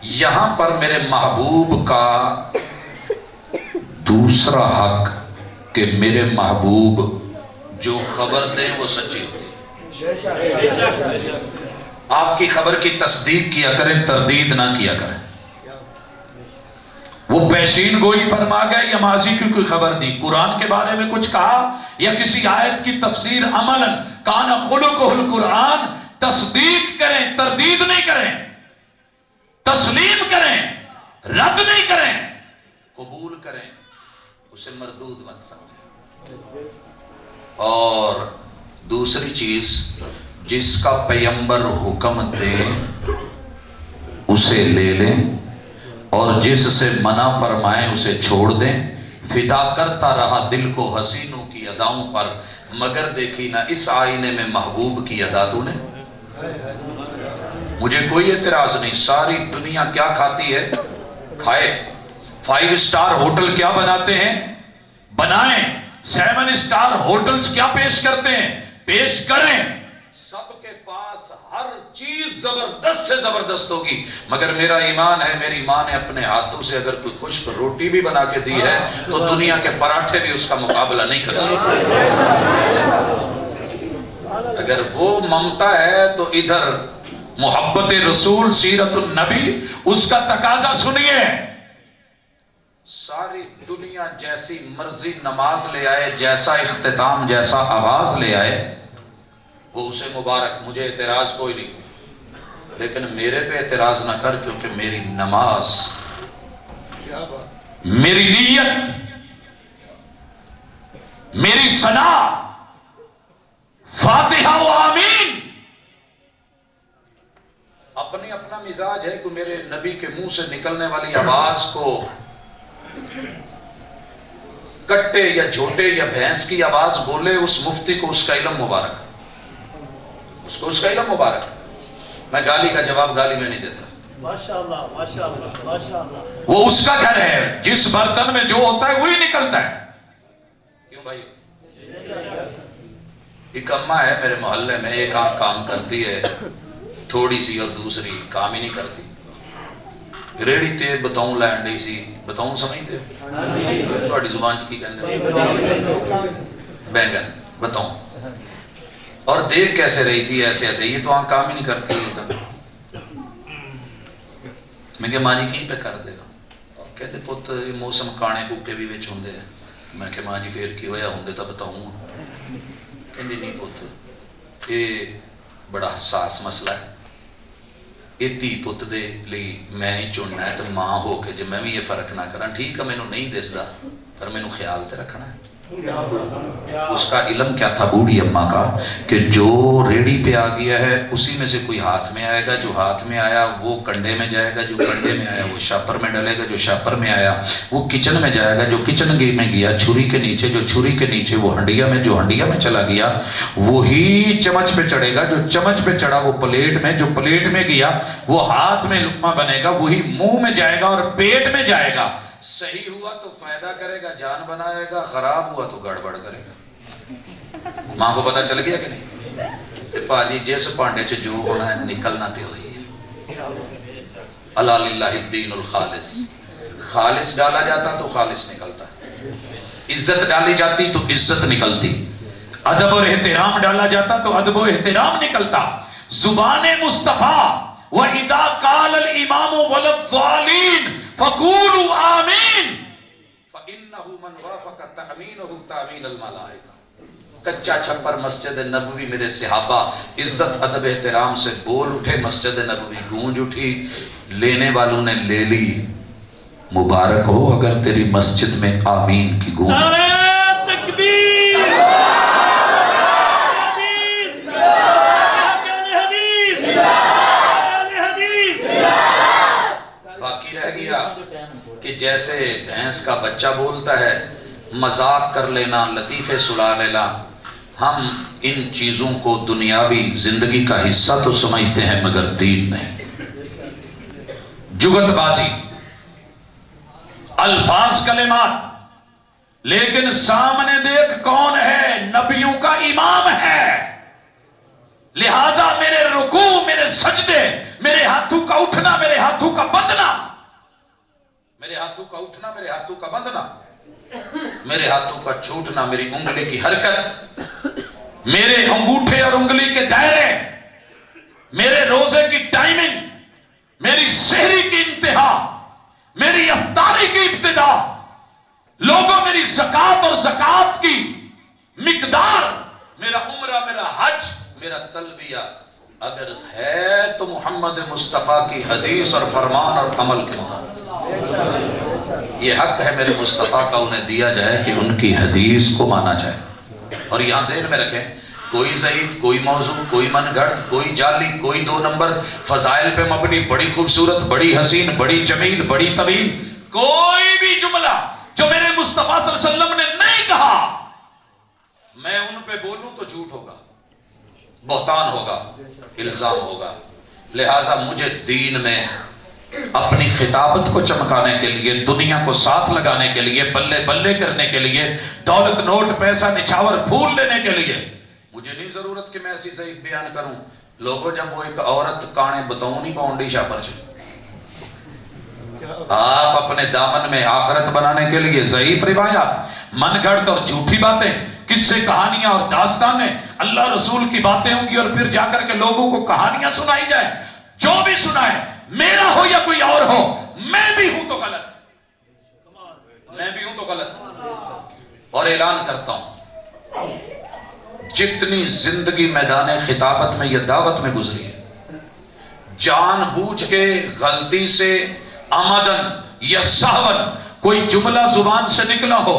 یہاں پر میرے محبوب کا دوسرا حق کہ میرے محبوب جو خبر دیں وہ سچی ہوتی ہے۔ آپ کی خبر کی تصدیق کیا کریں، تردید نہ کیا کریں۔ وہ پیشین گوئی فرما گئے یا ماضی کی کوئی خبر دی، قرآن کے بارے میں کچھ کہا یا کسی آیت کی تفسیر عملاً کان خلقہ القرآن، تصدیق کریں، تردید نہیں کریں، تسلیم کریں، رد نہیں کریں، قبول کریں، اسے مردود مت سمجھیں۔ اور دوسری چیز، جس کا پیغمبر حکم دے اسے لے لیں، اور جس سے منع فرمائیں اسے چھوڑ دیں۔ فدا کرتا رہا دل کو حسینوں کی اداؤں پر، مگر دیکھی نہ اس آئینے میں محبوب کی ادا تو نے۔ مجھے کوئی اعتراض نہیں، ساری دنیا کیا کھاتی ہے کھائے، 5 اسٹار ہوٹل کیا بناتے ہیں بنائیں، 7 اسٹار ہوٹلز کیا پیش کرتے ہیں پیش کریں، سب کے پاس ہر چیز زبردست سے زبردست ہوگی، مگر میرا ایمان ہے، میری ماں نے اپنے ہاتھوں سے اگر کوئی خشک روٹی بھی بنا کے دی ہے تو دنیا کے پراٹھے بھی اس کا مقابلہ نہیں کر سکتے۔ اگر وہ ممتا ہے تو ادھر محبت رسول، سیرت النبی، اس کا تقاضا سنیے۔ ساری دنیا جیسی مرضی نماز لے آئے، جیسا اختتام، جیسا آغاز لے آئے، وہ اسے مبارک، مجھے اعتراض کوئی نہیں، لیکن میرے پہ اعتراض نہ کر، کیونکہ میری نماز، میری نیت، میری ثنا، فاتحہ و آمین، اپنا مزاج ہے کہ میرے نبی کے منہ سے نکلنے والی آواز کو کٹے یا جھوٹے یا بھینس کی آواز بولے اس مفتی کو اس کا علم مبارک، اس کو اس کا علم مبارک۔ میں گالی کا جواب گالی میں نہیں دیتا، ماشاءاللہ ماشاءاللہ ماشاءاللہ، وہ اس کا گھر ہے، جس برتن میں جو ہوتا ہے وہی نکلتا ہے۔ کیوں بھائی؟ ایک اماں ہے میرے محلے میں، ایک آنکھ کام کرتی ہے تھوڑی سی اور دوسری کام ہی نہیں کرتی، ریڑی تے بتاؤں لین ڈی سی، بتاؤں سمجھتے ہو تھوڑی زبان کی کہنے بینگن بتاؤں، اور دیکھ کیسے رہی تھی ایسے ایسے، یہ تو آنکھ کام ہی نہیں کرتی ہوتا۔ میں کہ ماں جی کہیں پہ کر دے گا، کہتے پت یہ موسم کانے کوکے بھی بچ ہوندے ہیں۔ میں کہ ماں جی پھر کی ہویا ہوندے تا بتاؤں، کہندی نہیں پت یہ بڑا حساس مسئلہ ہے، یہ دھی پت دے لئی میں ہی چننا ہے، تو ماں ہو کے جب میں بھی یہ فرق نہ کرا، ٹھیک ہے مینوں نہیں دسدا پر مینوں خیال تے رکھنا ہے۔ اس کا علم کیا تھا بوڑھی اماں کا، کہ جو ریڑی پہ آ گیا ہے اسی میں سے کوئی ہاتھ میں آئے گا، جو ہاتھ میں آیا وہ کنڈے میں جائے گا، جو کنڈے میں آیا وہ شاپر میں ڈلے گا، جو شاپر میں آیا وہ کچن میں جائے گا، جو کچن میں گیا چھری کے نیچے، جو چھری کے نیچے وہ ہنڈیا میں، جو ہنڈیا میں چلا گیا وہی چمچ پہ چڑھے گا، جو چمچ پہ چڑھا وہ پلیٹ میں، جو پلیٹ میں گیا وہ ہاتھ میں لقمہ بنے گا، وہی منہ میں جائے گا اور پیٹ میں جائے گا۔ صحیح ہوا تو فائدہ کرے گا، جان بنائے گا، خراب ہوا تو گڑبڑ کرے گا۔ ماں کو پتہ چل گیا کہ نہیں؟ پاجی جس پانڈے چ جو ہونا ہے نکلنا تے ہوئی ہے۔ الا للہ الدین الخالص، خالص ڈالا جاتا تو خالص نکلتا، عزت ڈالی جاتی تو عزت نکلتی، ادب اور احترام ڈالا جاتا تو ادب و احترام نکلتا، زبان مصطفیٰ وَإِذَا قَالَ الْإِمَامُ وَلَلضَّالِينَ فَقُولُوا آمین فَإِنَّهُ مَنْ وَافَقَ تَأْمِينُهُ تَأْمِينَ الْمَلَائِكَةِ۔ کچا چھپر مسجد نبوی میرے صحابہ عزت ادب احترام سے بول اٹھے، مسجد نبوی گونج اٹھی، لینے والوں نے لے لی۔ مبارک ہو اگر تیری مسجد میں آمین کی گونج۔ نعرہ تکبیر، باقی رہ گیا کہ جیسے بھینس کا بچہ بولتا ہے مذاق کر لینا، لطیفے سلا لینا، ہم ان چیزوں کو دنیاوی زندگی کا حصہ تو سمجھتے ہیں مگر دین نہیں۔ جگت بازی، الفاظ کلمات، لیکن سامنے دیکھ کون ہے؟ نبیوں کا امام ہے۔ لہٰذا میرے رکوع، میرے سجدے، میرے ہاتھوں کا اٹھنا، میرے ہاتھوں کا بندنا، میرے ہاتھوں کا اٹھنا، میرے ہاتھوں کا بندنا، میرے ہاتھوں کا چھوٹنا، میری انگلی کی حرکت، میرے انگوٹھے اور انگلی کے دائرے، میرے روزے کی ٹائمنگ، میری سحری کی انتہا، میری افطاری کی ابتدا، لوگوں میری زکوٰۃ اور زکوٰۃ کی مقدار، میرا عمرہ، میرا حج، میرا تلبیہ اگر ہے تو محمد مصطفیٰ کی حدیث اور فرمان اور عمل کے مطابق۔ یہ حق ہے میرے مصطفیٰ کا انہیں دیا جائے کہ ان کی حدیث کو مانا جائے۔ اور یہاں ذہن میں رکھیں، کوئی ضعیف، کوئی موضوع، کوئی من گھڑت، کوئی جعلی، کوئی 2 نمبر، فضائل پہ مبنی، بڑی خوبصورت، بڑی حسین، بڑی جمیل، بڑی طویل، کوئی بھی جملہ جو میرے مصطفیٰ صلی اللہ علیہ وسلم نے نہیں کہا، میں ان پہ بولوں تو جھوٹ ہوگا، بہتان ہوگا، الزام ہوگا۔ لہٰذا مجھے دین میں اپنی خطابت کو چمکانے کے لیے، دنیا کو ساتھ لگانے کے لیے، بلے بلے کرنے کے لیے، دولت نوٹ پیسہ نچھاور پھول لینے کے لیے مجھے نہیں ضرورت کہ میں ایسی ضعیف بیان کروں۔ لوگوں جب وہ ایک عورت کانے بتاؤں نہیں پاؤنڈی شاہ پر چھے، آپ اپنے دامن میں آخرت بنانے کے لیے ضعیف روایات، من گھڑت اور جھوٹی باتیں، قصے، کہانیاں اور داستانیں، اللہ رسول کی باتیں ہوں گی، اور پھر جا کر کے لوگوں کو کہانیاں سنائی جائے۔ جو بھی سنائے، میرا ہو یا کوئی اور ہو، میں بھی ہوں تو غلط، میں بھی ہوں تو غلط۔ اور اعلان کرتا ہوں، جتنی زندگی میدان خطابت میں یا دعوت میں گزری ہے، جان بوجھ کے غلطی سے عمدن یا سہون کوئی جملہ زبان سے نکلا ہو،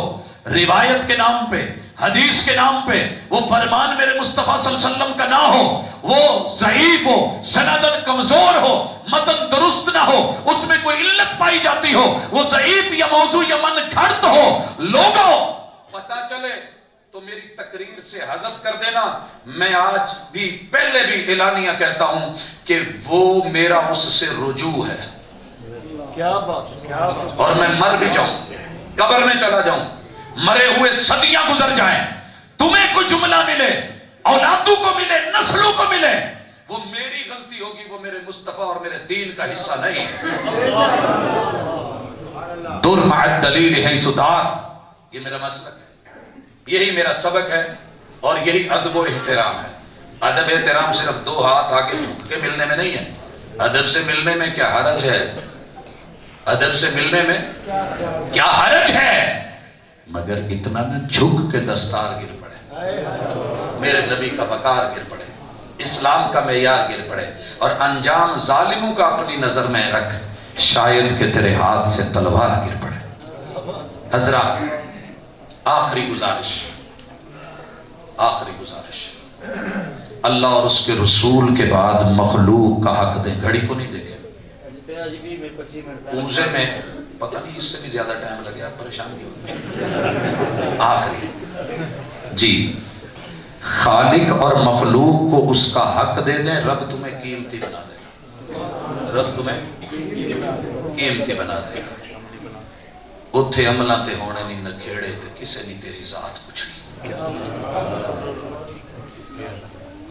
روایت کے نام پہ، حدیث کے نام پہ، وہ فرمان میرے مصطفیٰ صلی اللہ علیہ وسلم کا نہ ہو، وہ ضعیف ہو، سندن کمزور ہو، متن درست نہ ہو، اس میں کوئی علت پائی جاتی ہو، وہ ضعیف یا موضوع یا من گھڑت ہو، لوگوں پتہ چلے تو میری تقریر سے حذف کر دینا۔ میں آج بھی، پہلے بھی اعلانیہ کہتا ہوں کہ وہ میرا اس سے رجوع ہے، کیا بات، کیا بات۔ اور میں مر بھی جاؤں، قبر میں چلا جاؤں، مرے ہوئے صدیاں گزر جائیں، تمہیں کوئی جملہ ملے، اولادوں کو ملے، نسلوں کو ملے، وہ میری غلطی ہوگی، وہ میرے مصطفیٰ اور میرے دین کا حصہ نہیں ہے۔ دور مع الدلیل حیث دار، یہ میرا مسلک ہے، یہی میرا سبق ہے، اور یہی ادب و احترام ہے۔ ادب احترام صرف 2 ہاتھ آگے جھک کے ملنے میں نہیں ہے، ادب سے ملنے میں کیا حرج ہے؟ ادب سے ملنے میں کیا حرج ہے؟ مگر اتنا نہ جھک کے دستار گر پڑے، میرے نبی کا وقار گر پڑے، اسلام کا معیار گر پڑے، اور انجام ظالموں کا اپنی نظر میں رکھ، شاید کہ تیرے ہاتھ سے تلوار گر پڑے۔ حضرات، آخری گزارش، اللہ اور اس کے رسول کے بعد مخلوق کا حق دیں۔ گھڑی کو نہیں دیکھیں، پوزے میں پتہ نہیں اس سے بھی زیادہ ٹائم لگے، آپ پریشان کیوں؟ آخری جی، خالق اور مخلوق کو اس کا حق دے دیں، رب تمہیں قیمتی بنا دے گا، رب تمہیں قیمتی بنا دے گا۔ اتھے عملہ تے ہونے نہیں نکھیڑے تے کسے نہیں تیری ذات پوچھنی۔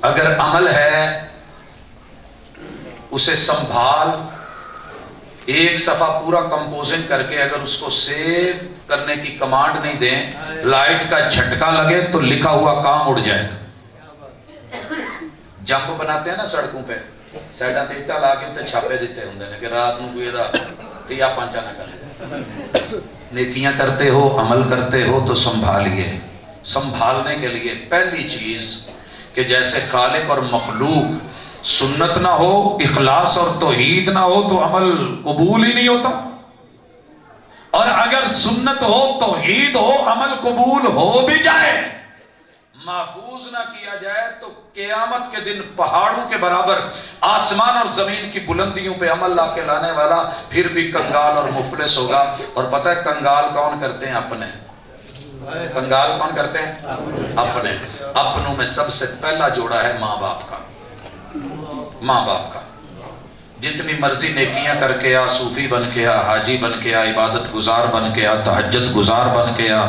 اگر عمل ہے اسے سنبھال، ایک صفحہ پورا کمپوزنگ کر کے اگر اس کو سیو کرنے کی کمانڈ نہیں دیں، لائٹ کا جھٹکا لگے تو لکھا ہوا کام اڑ جائے گا۔ جمپ بناتے ہیں نا سڑکوں پہ, سائڈاں تے اٹا لا کے تے چھاپے دیتے ہوندے نے کہ رات نو کوئی دا تیا پانچا نہ کرے. نیکیاں کرتے ہو, عمل کرتے ہو تو سنبھالیے. سنبھالنے کے لیے پہلی چیز کہ جیسے خالق اور مخلوق سنت نہ ہو, اخلاص اور توحید نہ ہو تو عمل قبول ہی نہیں ہوتا. اور اگر سنت ہو, توحید ہو, عمل قبول ہو بھی جائے, محفوظ نہ کیا جائے تو قیامت کے دن پہاڑوں کے برابر آسمان اور زمین کی بلندیوں پہ عمل لا کے لانے والا پھر بھی کنگال اور مفلس ہوگا. اور پتہ ہے کنگال کون کرتے ہیں؟ اپنے. کنگال کون کرتے ہیں؟ اپنے. اپنوں میں سب سے پہلا جوڑا ہے ماں باپ کا. ماں باپ کا. جتنی مرضی نیکیاں کر کے آ, صوفی بن کے آ, حاجی بن کے آ, عبادت گزار بن کے آ, تہجد گزار بن کے آ,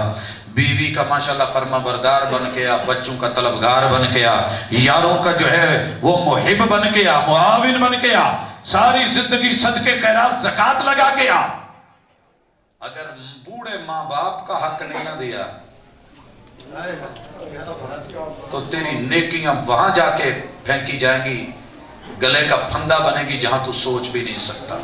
بیوی کا ماشاءاللہ فرما بردار بن کے آ, بچوں کا طلبگار بن کے آ, یاروں کا جو ہے وہ محب بن کے آ, معاون بن کے آ, ساری زندگی صدقے خیرات زکوٰۃ لگا کے آ, اگر بوڑھے ماں باپ کا حق نہیں نہ دیا تو تیری نیکیاں وہاں جا کے پھینکی جائیں گی, گلے کا پھندا بنے گی جہاں تو سوچ بھی نہیں سکتا.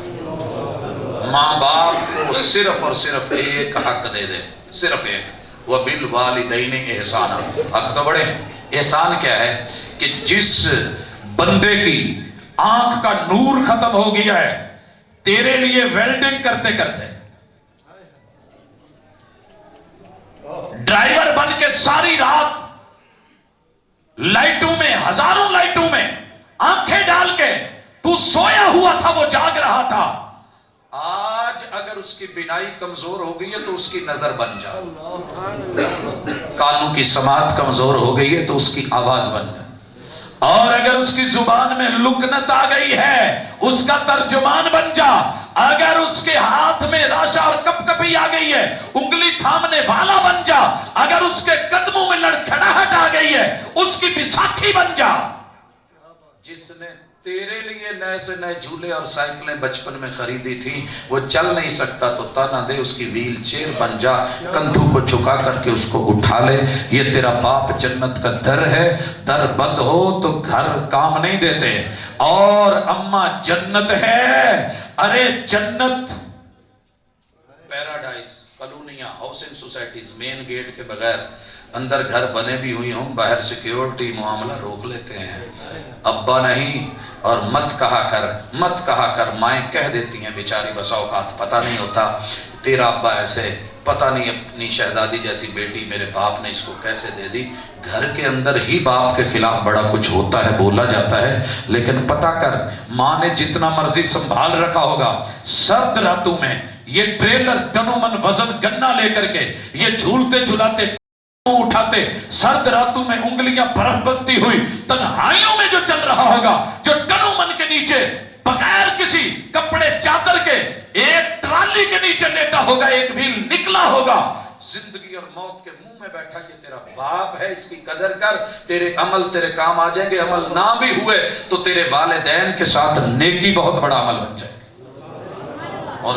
ماں باپ کو صرف اور صرف ایک حق دے دے, صرف ایک, وَبِالْوَالِدَيْنِ احسانًا. حق تو بڑے ہیں. احسان کیا ہے کہ جس بندے کی آنکھ کا نور ختم ہو گیا ہے تیرے لیے ویلڈنگ کرتے کرتے, ڈرائیور بن کے ساری رات لائٹوں میں, ہزاروں لائٹوں میں آنکھیں ڈال کے تو سویا ہوا تھا, وہ جاگ رہا تھا. آج اگر اس کی بینائی کمزور ہو گئی ہے تو اس کی نظر بن جا, کانوں کی سماعت کمزور ہو گئی ہے تو اس کی آواز بن جا, اور اگر اس کی زبان میں لکنت آ گئی ہے اس کا ترجمان بن جا, اگر اس کے ہاتھ میں راشا اور کپ کپی آ گئی ہے انگلی تھامنے والا بن جا, اگر اس کے قدموں میں لڑکھڑاہٹ آ گئی ہے اس کی بیساکھی بن جا. جس نے تیرے لیے نئے سے نئے جھولے اور سائیکلیں بچپن میں خریدی تھی وہ چل نہیں سکتا تو تانا دے, اس کی ویل چیئر بن جا, کندھوں کو جھکا کر کے اس کو اٹھا لے. یہ تیرا باپ جنت کا در ہے, در بند ہو تو گھر کام نہیں دیتے. اور اماں جنت ہے, ارے جنت paradise, کالونیاں, housing societies, main gate کے بغیر اندر گھر بنے بھی ہوئی ہوں, باہر سیکیورٹی معاملہ روک لیتے ہیں. ابا نہیں, اور مت کہا کر, مت کہا کر, مائیں کہہ دیتی ہیں بیچاری بسا اوقات, پتہ نہیں ہوتا تیرا ابا ایسے, پتہ نہیں اپنی شہزادی جیسی بیٹی میرے باپ نے اس کو کیسے دے دی. گھر کے اندر ہی باپ کے خلاف بڑا کچھ ہوتا ہے, بولا جاتا ہے, لیکن پتہ کر ماں نے جتنا مرضی سنبھال رکھا ہوگا, سرد راتوں میں یہ ٹریلر ٹنومن وزن گنا لے کر کے یہ جھولتے جھلاتے اٹھاتے, سرد راتوں میں انگلیاں برف بنتی ہوئی تنہائیوں میں جو چل رہا ہوگا, جو ٹنو من کے نیچے بغیر کسی کپڑے چادر کے ایک ٹرالی کے نیچے لیٹا ہوگا, ایک ویل نکلا ہوگا, زندگی اور موت کے منہ میں بیٹھا کہ تیرا باپ ہے, اس کی قدر کر, تیرے عمل تیرے کام آ جائیں گے. عمل نہ بھی ہوئے تو تیرے والدین کے ساتھ نیکی بہت بڑا عمل بن جائے گا. اور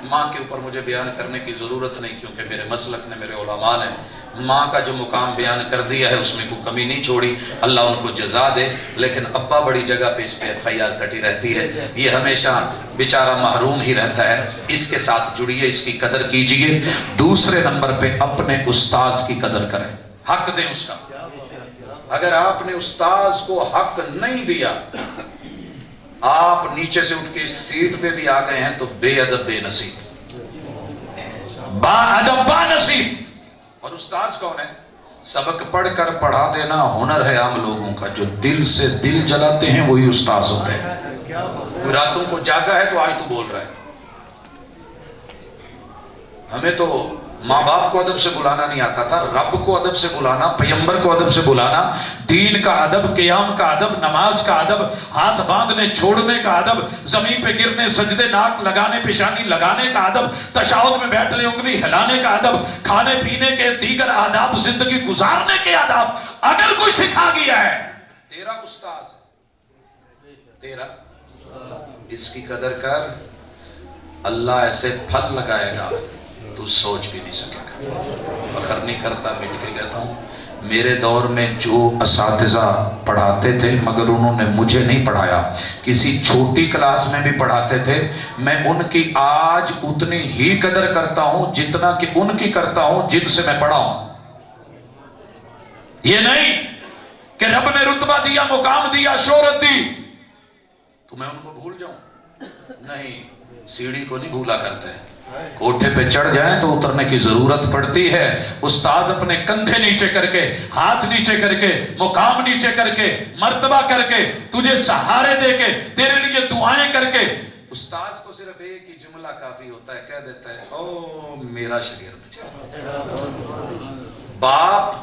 ماں کے اوپر مجھے بیان کرنے کی ضرورت نہیں کیونکہ میرے مسلک نے, میرے علماء نے ماں کا جو مقام بیان کر دیا ہے اس میں کوئی کمی نہیں چھوڑی, اللہ ان کو جزا دے. لیکن ابا بڑی جگہ پہ اس پہ FIR کٹی رہتی ہے, یہ ہمیشہ بیچارہ محروم ہی رہتا ہے. اس کے ساتھ جڑیے, اس کی قدر کیجئے. دوسرے نمبر پہ اپنے استاذ کی قدر کریں, حق دیں اس کا. اگر آپ نے استاذ کو حق نہیں دیا, آپ نیچے سے اٹھ کے سیٹ پہ بھی آ گئے ہیں تو بے ادب بے نصیب, با ادب با نصیب. اور استاذ کون ہے؟ سبق پڑھ کر پڑھا دینا ہنر ہے عام لوگوں کا, جو دل سے دل جلاتے ہیں وہی استاذ ہوتے ہیں. کوئی راتوں کو جاگا ہے تو آج تو بول رہا ہے. ہمیں تو ماں باپ کو ادب سے بلانا نہیں آتا تھا, رب کو ادب سے بلانا, پیغمبر کو ادب سے بلانا, دین کا ادب, قیام کا ادب, نماز کا ادب, ہاتھ باندھنے چھوڑنے کا ادب, زمین پہ گرنے سجدے ناک لگانے پیشانی لگانے کا ادب, تشہد میں بیٹھنے انگلی ہلانے کا ادب, کھانے پینے کے دیگر آداب, زندگی گزارنے کے آداب اگر کوئی سکھا گیا ہے تیرا استاذ ہے, تیرا. اس کی قدر کر, اللہ ایسے پھل لگائے گا تو سوچ بھی نہیں سکے گا۔ فخر نہیں کرتا، مٹ کے کہتا ہوں، میرے دور میں جو اساتذہ پڑھاتے تھے مگر انہوں نے مجھے نہیں پڑھایا، کسی چھوٹی کلاس میں بھی پڑھاتے تھے، میں ان کی آج اتنی ہی قدر کرتا ہوں جتنا کہ ان کی کرتا ہوں جن سے میں پڑھا ہوں۔ یہ نہیں کہ رب نے رتبہ دیا، مقام دیا، شہرت دی تو میں ان کو بھول جاؤں، نہیں، سیڑھی کو نہیں بھولا کرتے، کوٹھے پہ چڑھ جائیں تو اترنے کی ضرورت پڑتی ہے۔ استاذ اپنے کندھے نیچے کر کے، ہاتھ نیچے کر کے، مقام نیچے کر کے، مرتبہ کر کے، تجھے سہارے دے کے، تیرے لیے دعائیں کر کے، استاذ کو صرف ایک ہی جملہ کافی ہوتا ہے، کہہ دیتا ہے او میرا شاگرد۔ باپ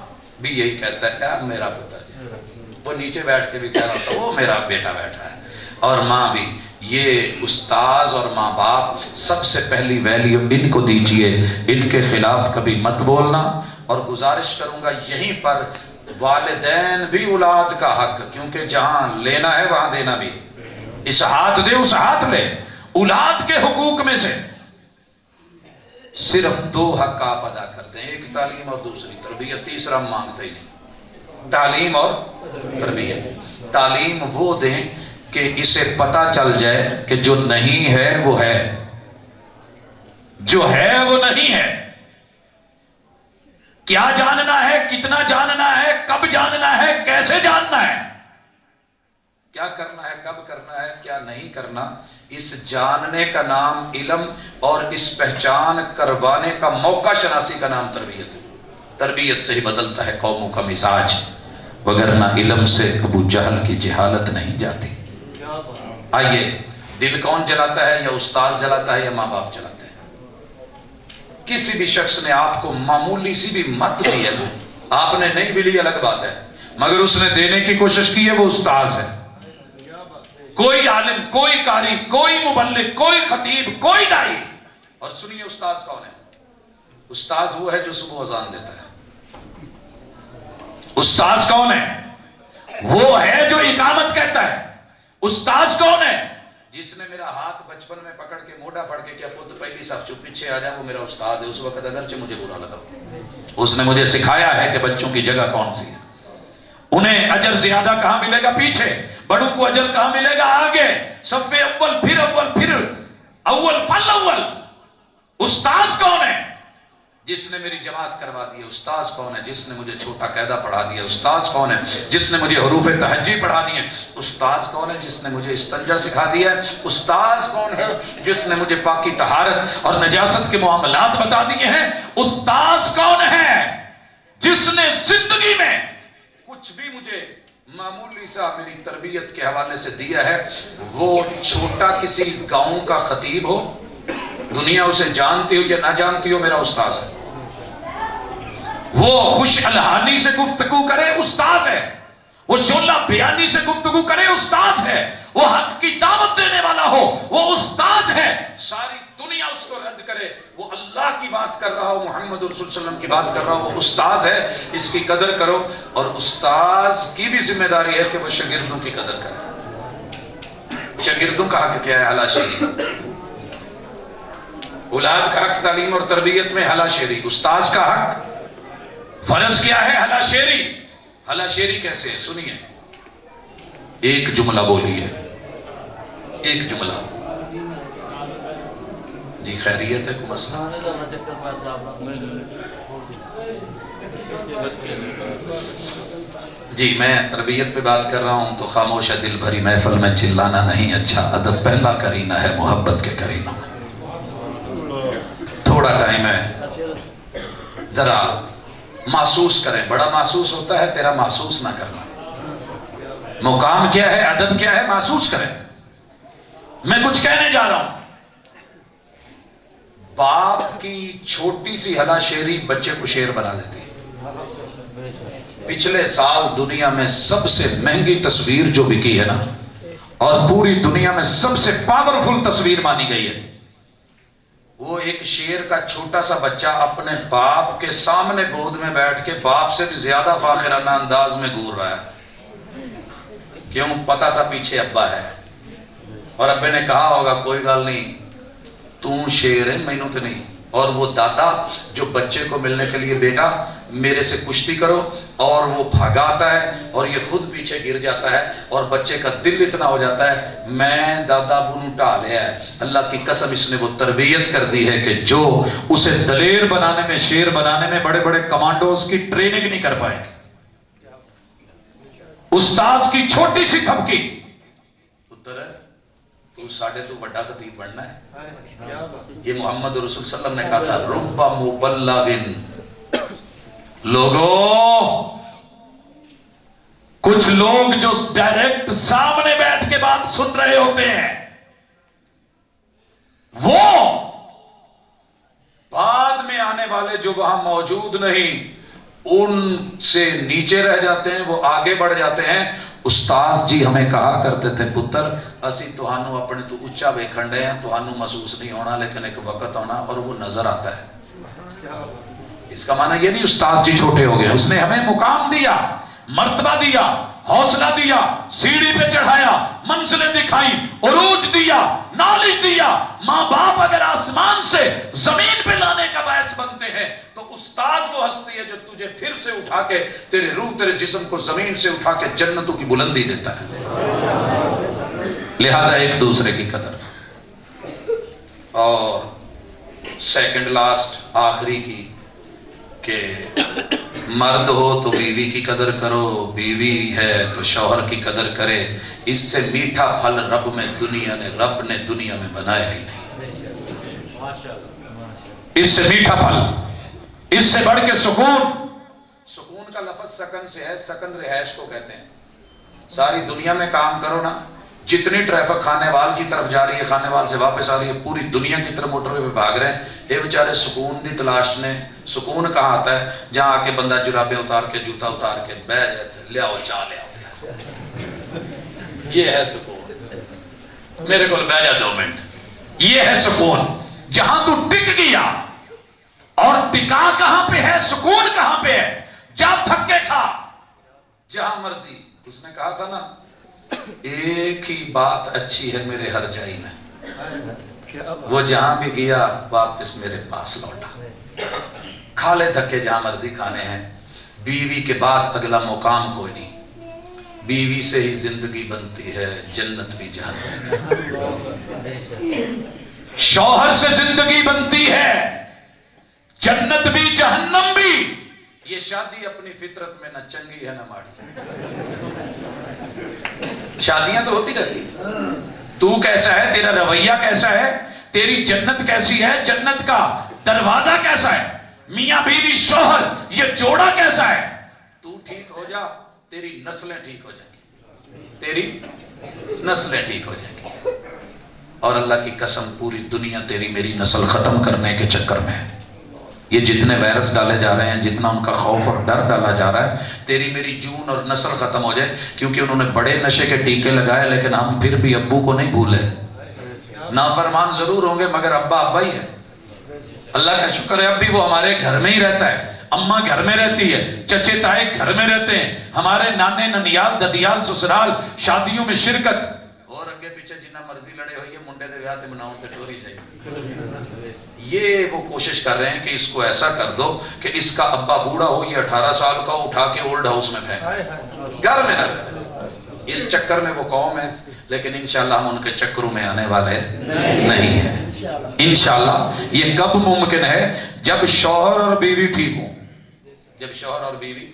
بھی یہی کہتا ہے میرا پتر جی، وہ نیچے بیٹھ کے بھی کہہ رہا ہوتا ہے وہ میرا بیٹا بیٹھا ہے، اور ماں بھی۔ یہ استاذ اور ماں باپ سب سے پہلی ویلیو ان کو دیجئے، ان کے خلاف کبھی مت بولنا۔ اور گزارش کروں گا یہیں پر، والدین بھی اولاد کا حق، کیونکہ جہاں لینا ہے وہاں دینا بھی، اس ہاتھ دے اس ہاتھ لے، اولاد کے حقوق میں سے صرف 2 حق آپ ادا کر دیں، ایک تعلیم اور دوسری تربیت، تیسرا مانگتے ہی نہیں۔ تعلیم اور تربیت، تعلیم وہ دیں کہ اسے پتا چل جائے کہ جو نہیں ہے وہ ہے، جو ہے وہ نہیں ہے، کیا جاننا ہے، کتنا جاننا ہے، کب جاننا ہے، کیسے جاننا ہے، کیا کرنا ہے، کب کرنا ہے، کیا نہیں کرنا۔ اس جاننے کا نام علم، اور اس پہچان کروانے کا موقع شناسی کا نام تربیت ہے۔ تربیت سے ہی بدلتا ہے قوموں کا مزاج، وگرنہ علم سے ابو جہل کی جہالت نہیں جاتی۔ آئیے، دل کون جلاتا ہے؟ یا استاذ جلاتا ہے یا ماں باپ جلاتے ہیں؟ کسی بھی شخص نے آپ کو معمولی سی بھی مت دی ہے، آپ نے نہیں بھی لی الگ بات ہے، مگر اس نے دینے کی کوشش کی ہے، وہ استاذ ہے۔ کوئی عالم، کوئی قاری، کوئی مبلغ، کوئی خطیب، کوئی دائی۔ اور سنیے استاذ کون ہے؟ استاذ وہ ہے جو صبح اذان دیتا ہے۔ استاذ کون ہے؟ وہ ہے جو اقامت کہتا ہے۔ استاذ کون ہے؟ جس نے میرا ہاتھ بچپن میں پکڑ کے موڈا پڑھ کے کیا پتر پہلی صف چپ پیچھے آ جائے، وہ میرا استاذ ہے۔ اس وقت اگرچہ مجھے برا لگا، اس نے مجھے سکھایا ہے کہ بچوں کی جگہ کون سی ہے، انہیں اجر زیادہ کہاں ملے گا پیچھے، بڑوں کو اجر کہاں ملے گا آگے، صف اول پھر اول فل اول۔ استاذ کون ہے؟ جس نے میری جماعت کروا دی ہے۔ استاذ کون ہے؟ جس نے مجھے چھوٹا قاعدہ پڑھا دیا۔ استاذ کون ہے؟ جس نے مجھے حروف تہجی پڑھا دیے۔ استاذ کون ہے؟ جس نے مجھے استنجا سکھا دیا ہے۔ استاذ کون ہے؟ جس نے مجھے پاکی طہارت اور نجاست کے معاملات بتا دیے ہیں۔ استاذ کون ہے؟ جس نے زندگی میں کچھ بھی مجھے معمولی سا میری تربیت کے حوالے سے دیا ہے، وہ چھوٹا کسی گاؤں کا خطیب ہو، دنیا اسے جانتی ہو یا نہ جانتی ہو، میرا استاذ ہے۔ وہ خوش الہانی سے گفتگو کرے، استاذ ہے۔ وہ شعلہ بیانی سے گفتگو کرے، استاذ ہے۔ وہ حق کی دعوت دینے والا ہو، وہ استاذ ہے۔ ساری دنیا اس کو رد کرے، وہ اللہ کی بات کر رہا ہو، محمد رسول صلی اللہ علیہ وسلم کی بات کر رہا ہو، وہ استاذ ہے۔ اس کی قدر کرو، اور استاذ کی بھی ذمہ داری ہے کہ وہ شاگردوں کی قدر کرے۔ شاگردوں کا حق کیا ہے؟ اعلیٰ شیری۔ اولاد کا حق تعلیم اور تربیت میں اعلیٰ شیری۔ استاذ کا حق فرض کیا ہے؟ اعلیٰ شیری۔ اعلیٰ شیری کیسے ہے؟ سنیے، ایک جملہ بولیے، ایک جملہ۔ جی خیریت ہے؟ کوئی مسئلہ؟ جی میں تربیت پہ بات کر رہا ہوں تو خاموش ہے، دل بھری محفل میں چلانا نہیں اچھا، ادب پہلا کرینہ ہے محبت کے کرینوں۔ تھوڑا ٹائم ہے، ذرا محسوس کریں، بڑا محسوس ہوتا ہے، تیرا محسوس نہ کرنا۔ مقام کیا ہے، ادب کیا ہے، محسوس کریں۔ میں کچھ کہنے جا رہا ہوں۔ باپ کی چھوٹی سی ہلا شیری بچے کو شیر بنا دیتی ہے۔ پچھلے سال دنیا میں سب سے مہنگی تصویر جو بکی ہے نا، اور پوری دنیا میں سب سے پاورفل تصویر مانی گئی ہے، وہ ایک شیر کا چھوٹا سا بچہ اپنے باپ کے سامنے گود میں بیٹھ کے باپ سے بھی زیادہ فاخرانہ انداز میں گور رہا ہے۔ کیوں؟ پتا تھا پیچھے ابا ہے، اور ابے نے کہا ہوگا کوئی گل نہیں، تو شیر ہے، مینوں تو نہیں۔ اور وہ دادا جو بچے کو ملنے کے لیے بیٹا میرے سے کشتی کرو اور وہ بھگاتا ہے اور یہ خود پیچھے گر جاتا ہے اور بچے کا دل اتنا ہو جاتا ہے میں دادا بنو ٹا لیا ہے. اللہ کی قسم اس نے وہ تربیت کر دی ہے کہ جو اسے دلیر بنانے میں شیر بنانے میں بڑے بڑے کمانڈوز کی ٹریننگ نہیں کر پائے گی. استاذ کی چھوٹی سی تھپکی پتر تو ساڑھے تو بڑا خطیب بننا ہے. یہ محمد رسول صلی اللہ علیہ وسلم نے کہا تھا رب مبلغ. لوگوں کچھ لوگ جو ڈائریکٹ سامنے بیٹھ کے بات سن رہے ہوتے ہیں وہ بعد میں آنے والے جو وہاں موجود نہیں ان سے نیچے رہ جاتے ہیں, وہ آگے بڑھ جاتے ہیں. استاذ جی ہمیں کہا کرتے تھے پتر اسی توہانو اپنے تو اچھا ویکھنڈے ہیں, توہانو محسوس نہیں ہونا لیکن ایک وقت ہونا اور وہ نظر آتا ہے. اس کا معنی یہ نہیں استاذ جی چھوٹے ہو گئے, اس نے ہمیں مقام دیا, مرتبہ دیا, حوصلہ دیا, سیڑھی پہ چڑھایا, منزلیں دکھائیں, عروج دیا, نالج دیا. ماں باپ اگر آسمان سے زمین پہ لانے کا باعث بنتے ہیں تو استاذ وہ ہستی ہے جو تجھے پھر سے اٹھا کے تیرے روح تیرے جسم کو زمین سے اٹھا کے جنتوں کی بلندی دیتا ہے. لہٰذا ایک دوسرے کی قدر. اور سیکنڈ لاسٹ آخری کی کہ مرد ہو تو بیوی کی قدر کرو, بیوی ہے تو شوہر کی قدر کرے. اس سے میٹھا پھل رب نے دنیا میں بنایا ہی نہیں. اس سے میٹھا پھل, اس سے بڑھ کے سکون کا لفظ سکن سے ہے. سکن رہائش کو کہتے ہیں. ساری دنیا میں کام کرو نا, جتنی ٹریفک کھانے وال کی طرف جا رہی ہے, کھانے وال سے واپس آ رہی ہے, پوری دنیا کی طرف موٹر وے پہ بھاگ رہے ہیں. یہ بیچارے سکون دی تلاش نے. سکون کہاں آتا ہے؟ جہاں آ کے بندہ جرابیں اتار کے جوتا اتار کے بہ جاتے لے آؤ چاہ لے آؤ. یہ ہے سکون. میرے کو بہ جا 2 منٹ. یہ ہے سکون جہاں تو ٹک گیا. اور ٹکا کہاں پہ ہے, سکون کہاں پہ ہے؟ جا تھک کے کھا جہاں مرضی. اس نے کہا تھا نا ایک ہی بات اچھی ہے میرے ہر جائی میں, وہ جہاں بھی گیا واپس میرے پاس لوٹا. کھا لے دھکے جہاں مرضی کھانے ہیں. بیوی کے بعد اگلا مقام کوئی نہیں. بیوی سے ہی زندگی بنتی ہے, جنت بھی جہنم. شوہر سے زندگی بنتی ہے, جنت بھی جہنم بھی. یہ شادی اپنی فطرت میں نہ چنگی ہے نہ ماڑی. شادیاں تو ہوتی رہتی. تو کیسا ہے, تیرا رویہ کیسا ہے, تیری جنت کیسی ہے, جنت کا دروازہ کیسا ہے, میاں بیوی شوہر یہ جوڑا کیسا ہے. تو ٹھیک ہو جا, تیری نسلیں ٹھیک ہو جائیں گی, تیری نسلیں ٹھیک ہو جائیں گی. اور اللہ کی قسم پوری دنیا تیری میری نسل ختم کرنے کے چکر میں ہے. یہ جتنے وائرس ڈالے جا رہے ہیں, جتنا ان کا خوف اور ڈر ڈالا جا رہا ہے, تیری میری جون اور نسل ختم ہو جائے. کیونکہ انہوں نے بڑے نشے کے ٹیکے لگائے لیکن ہم پھر بھی ابو کو نہیں بھولے. نافرمان ضرور ہوں گے مگر ابا ابا ہی ہے. اللہ کا شکر ہے اب بھی وہ ہمارے گھر میں ہی رہتا ہے, اماں گھر میں رہتی ہے, چچے تائے گھر میں رہتے ہیں, ہمارے نانے ننیال ددیال سسرال شادیوں میں شرکت. اور اگے پیچھے جنہ مرضی لڑے ہوئی ہے منڈے دے ویاہ تے مناؤں تے ٹوری جائے. یہ وہ کوشش کر رہے ہیں کہ اس کو ایسا کر دو کہ اس کا ابا بوڑھا ہو, یہ 18 سال کا اٹھا کے اولڈ ہاؤس میں پھینک, گھر میں نہ رہے. اس چکر میں وہ قوم ہے, لیکن انشاءاللہ ہم ان کے چکروں میں آنے والے نہیں ہیں. انشاءاللہ یہ کب ممکن ہے؟ جب شوہر اور بیوی ٹھیک ہوں. جب شوہر اور بیوی.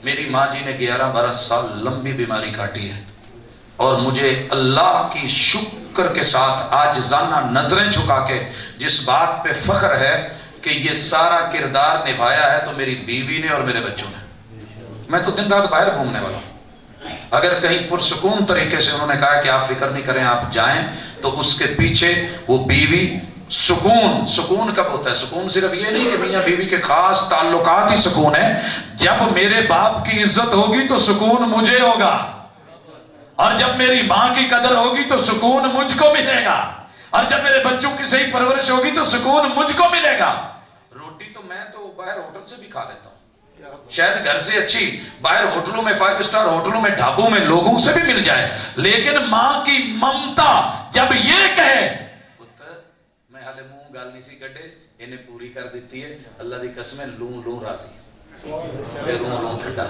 میری ماں جی نے 11-12 سال لمبی بیماری کاٹی ہے اور مجھے اللہ کی شکر کے ساتھ آجزانہ نظریں جھکا کے جس بات پہ فخر ہے کہ یہ سارا کردار نبھایا ہے تو میری بیوی نے اور میرے بچوں نے. میں تو دن رات باہر گھومنے والا ہوں. اگر کہیں پرسکون طریقے سے انہوں نے کہا کہ آپ فکر نہیں کریں آپ جائیں, تو اس کے پیچھے وہ بیوی سکون. سکون کب ہوتا ہے؟ سکون صرف یہ نہیں کہ میاں بیوی کے خاص تعلقات ہی سکون ہے. جب میرے باپ کی عزت ہوگی تو سکون مجھے ہوگا, اور جب میری ماں کی قدر ہوگی تو سکون مجھ کو ملے گا, اور جب میرے بچوں کی صحیح پرورش ہوگی تو سکون مجھ کو ملے گا. روٹی تو میں تو باہر ہوٹل سے بھی کھا لیتا ہوں, شاید گھر سے اچھی باہر ہوٹلوں میں 5 اسٹار ہوٹلوں میں ڈھابوں میں لوگوں سے بھی مل جائے, لیکن ماں کی ممتا جب یہ کہے پتر میں ہلے منہ گل نہیں سی کڈے انہیں پوری کر دیتی ہے. اللہ دی قسم ہے لوں لوں راضی لوں لوں ٹھنڈا.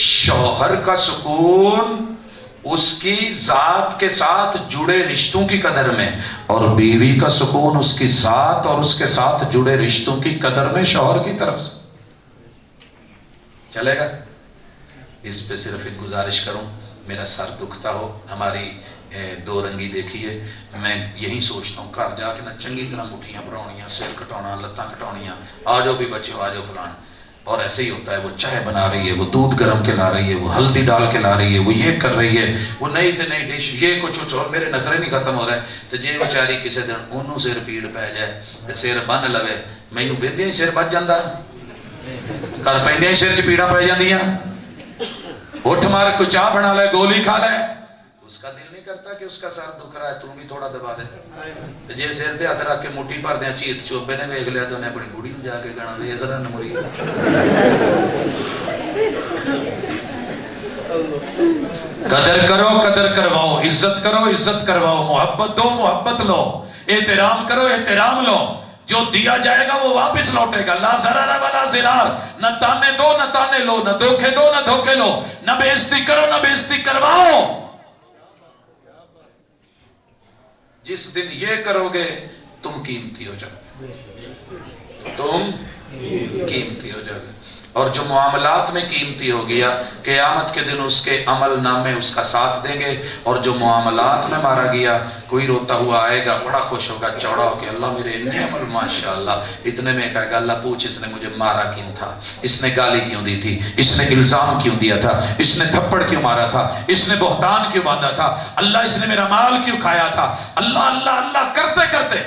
شوہر کا سکون اس کی ذات کے ساتھ جڑے رشتوں کی قدر میں، اور بیوی کا سکون اس کی ذات اور اس کے ساتھ جڑے رشتوں کی قدر میں شوہر کی طرف سے. چلے گا؟ اس پہ صرف ایک گزارش کروں، میرا سر دکھتا ہو، ہماری دو رنگی دیکھیے، میں یہی سوچتا ہوں گھر جا کے نہ چنگی طرح مٹھیاں بڑھاؤنیاں، سر کٹانا، لتاں کٹاؤنیاں، آ جاؤ بھی بچے آ جاؤ فلان. اور ایسے ہی ہوتا ہے، وہ چائے بنا رہی ہے، وہ دودھ گرم کے لا رہی ہے، وہ ہلدی ڈال کے لا رہی ہے، وہ یہ کر رہی ہے، وہ نئی سے نئی ڈش، یہ کچھ اور میرے نخرے نہیں ختم ہو رہے. تو جے بیچاری کسی دن انہوں سر پیڑ پی جائے تو سر بن لوے، مینوں بہندیاں ہی سر بچ جاتا، گھر پیندیاں ہی سر چ پیڑاں پی جاندیاں. اٹھ مار کو چاہ بنا لے، گولی کھا لے، اس کا دل نہیں کرتا کہ اس کا سر دکھ رہا ہے تو بھی تھوڑا دبا دے. جے سر تے ہاتھ رکھ کے مٹھی بھر دیاں چیت چوبے نے ویکھ لیا تو انہیں اپنی بوڑھی نوں جا کے کہنا ویکھ رہا نمری. قدر کرو، قدر کرواؤ، عزت کرو، عزت کرواؤ، محبت دو، محبت لو، احترام کرو، احترام لو. جو دیا جائے گا وہ واپس لوٹے گا. لا ضرر ولا ضرار. نہ تانے دو نہ تانے لو، نہ دھوکے دو نہ دھوکے لو، نہ بے عزتی کرو نہ بے عزتی کرواؤ. جس دن یہ کرو گے تم قیمتی ہو جاؤ گے، تم قیمتی ہو جاؤ گے. اور جو معاملات میں قیمتی ہو گیا قیامت کے دن اس کے عمل نامے اس کا ساتھ دیں گے. اور جو معاملات میں مارا گیا کوئی روتا ہوا آئے گا بڑا خوش ہوگا چوڑا ہو کہ اللہ میرے اتنے عمل ماشاءاللہ. اتنے میں کہے گا اللہ پوچھ اس نے مجھے مارا کیوں تھا، اس نے گالی کیوں دی تھی، اس نے الزام کیوں دیا تھا، اس نے تھپڑ کیوں مارا تھا، اس نے بہتان کیوں باندھا تھا، اللہ اس نے میرا مال کیوں کھایا تھا. اللہ اللہ اللہ کرتے کرتے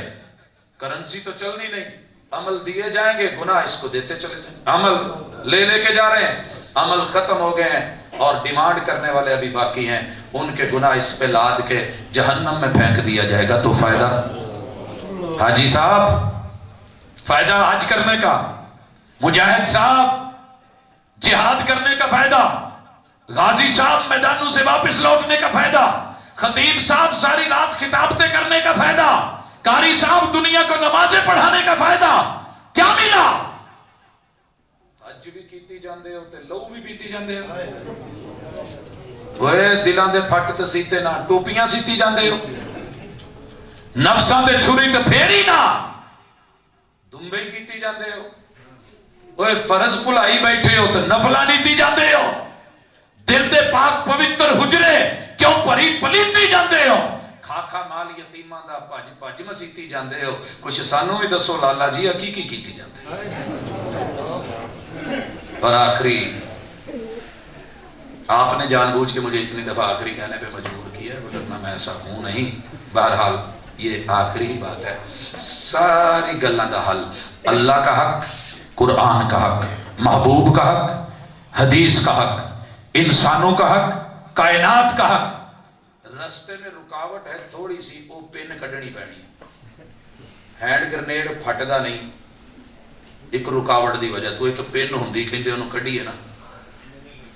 کرنسی تو چلنی نہیں، عمل دیے جائیں گے، گناہ اس کو دیتے چلے جائیں. عمل لے کے جا رہے ہیں، عمل ختم ہو گئے ہیں اور ڈیمانڈ کرنے والے ابھی باقی ہیں، ان کے گناہ اس پہ لاد کے جہنم میں پھینک دیا جائے گا. تو فائدہ حاجی صاحب، فائدہ حج کرنے کا، مجاہد صاحب جہاد کرنے کا فائدہ، غازی صاحب میدانوں سے واپس لوٹنے کا فائدہ، خطیب صاحب ساری رات خطابتیں کرنے کا فائدہ، قاری صاحب دنیا کو نمازیں پڑھانے کا فائدہ کیا ملا؟ حج بھی کیتی جاندے ہو تے لو بھی پیتی جاندے ہو. اوے دلاں دے پھٹ تے سیتے نہ، ٹوپیاں سیتی جاندے ہو، نفساں تے چھری تے پھیری نہ، دمبے کیتی جاندے ہو. اوے فرض بھلائی بیٹھے ہو تے نفلاں نیتی جاندے ہو. دل دے پاک پوتر حجرے کیوں پری پلیتی جاندے ہو. کھا مال یتیماں دا پج مسیتی جاندے ہو. کچھ سانوں بھی دسو لالا جی حقیقی کیتی جاندے ہو. اور آخری آپ نے جان بوجھ کے مجھے اتنی دفعہ آخری کہنے پہ مجبور کیا، ورنہ میں ایسا ہوں نہیں. بہرحال یہ آخری ہی بات ہے. ساری گلاں دا حل اللہ کا حق، قرآن کا حق، محبوب کا حق، حدیث کا حق، انسانوں کا حق، کائنات کا حق. رستے میں رکاوٹ ہے تھوڑی سی، وہ پن کڈنی پینی. ہینڈ گرنیڈ پھٹدا نہیں ایک رکاوٹ دی وجہ تو، ایک پن ہوندی کہندے انہوں کڈی ہے نا،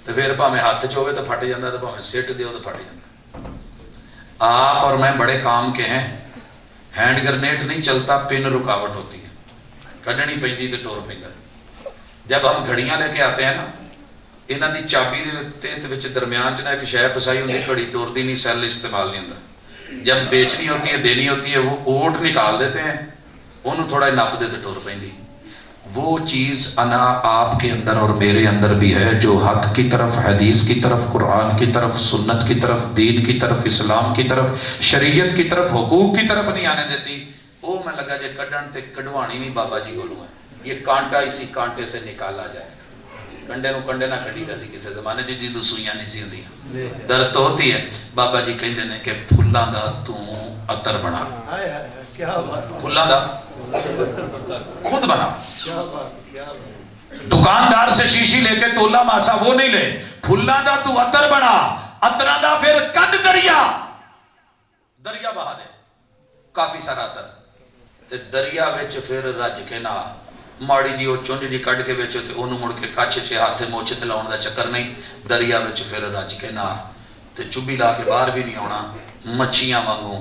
تو پھر پاویں ہاتھ چ ہوے تو پھٹ جاندا، تو پاویں سٹ دیو تو پھٹ جاندا. آپ اور میں بڑے کام کے ہیں. ہینڈ گرنیڈ نہیں چلتا، پن رکاوٹ ہوتی ہے، کڈنی پیندی تے ٹور پیندا. جب ہم گھڑیاں لے کے آتے ہیں نا، انہاں دی چابی دے وچ درمیان چ نہ ایک شے پھسائی ہوندی، گھڑی ٹورتی نہیں، سیل استعمال نہیں ہوندا. جب بیچنی ہوتی ہے، دینی ہوتی ہے، وہ اوٹ نکال دیتے ہیں، انہوں تھوڑا نپ دے تے ٹور پیندی. وہ چیز انا آپ کے اندر اور میرے اندر بھی ہے جو حق کی طرف، حدیث کی طرف، قرآن کی طرف، سنت کی طرف، دین کی طرف، اسلام کی طرف، شریعت کی طرف، حقوق کی طرف نہیں آنے دیتی. وہ میں لگا جے کڈن تے کڈوانی نہیں بابا جی کولوں ہے. یہ کانٹا اسی کانٹے سے نکالا جائے. کنڈے نو کنڈے نہ کڈی دا سی کسی زمانے چ جدوں سوئیاں نہیں سی ہوندیاں. درد تو ہوتی ہے. بابا جی کہندے نے کہ پھلاں دا تو عطر بنا، پھلاں دا خود بنا. دکاندار سے شیشی لے کے تولا ماسا وہ نہیں لے، پھلاں دا تو عطر بنا. عطراں دا پھر کڈ دریا بہا دے کافی سارا عطر تے دریا وچ پھر رج کے نہ ماڑی جی وہ چونج جی کڈ کے بیچو تے انہوں مڑ کے کچھ چے ہاتھ موچے تے لاؤن دا چکر نہیں. دریا وچ پھر رج کے نہ تے چوبی لا کے باہر بھی نہیں آنا. مچھیاں وانگوں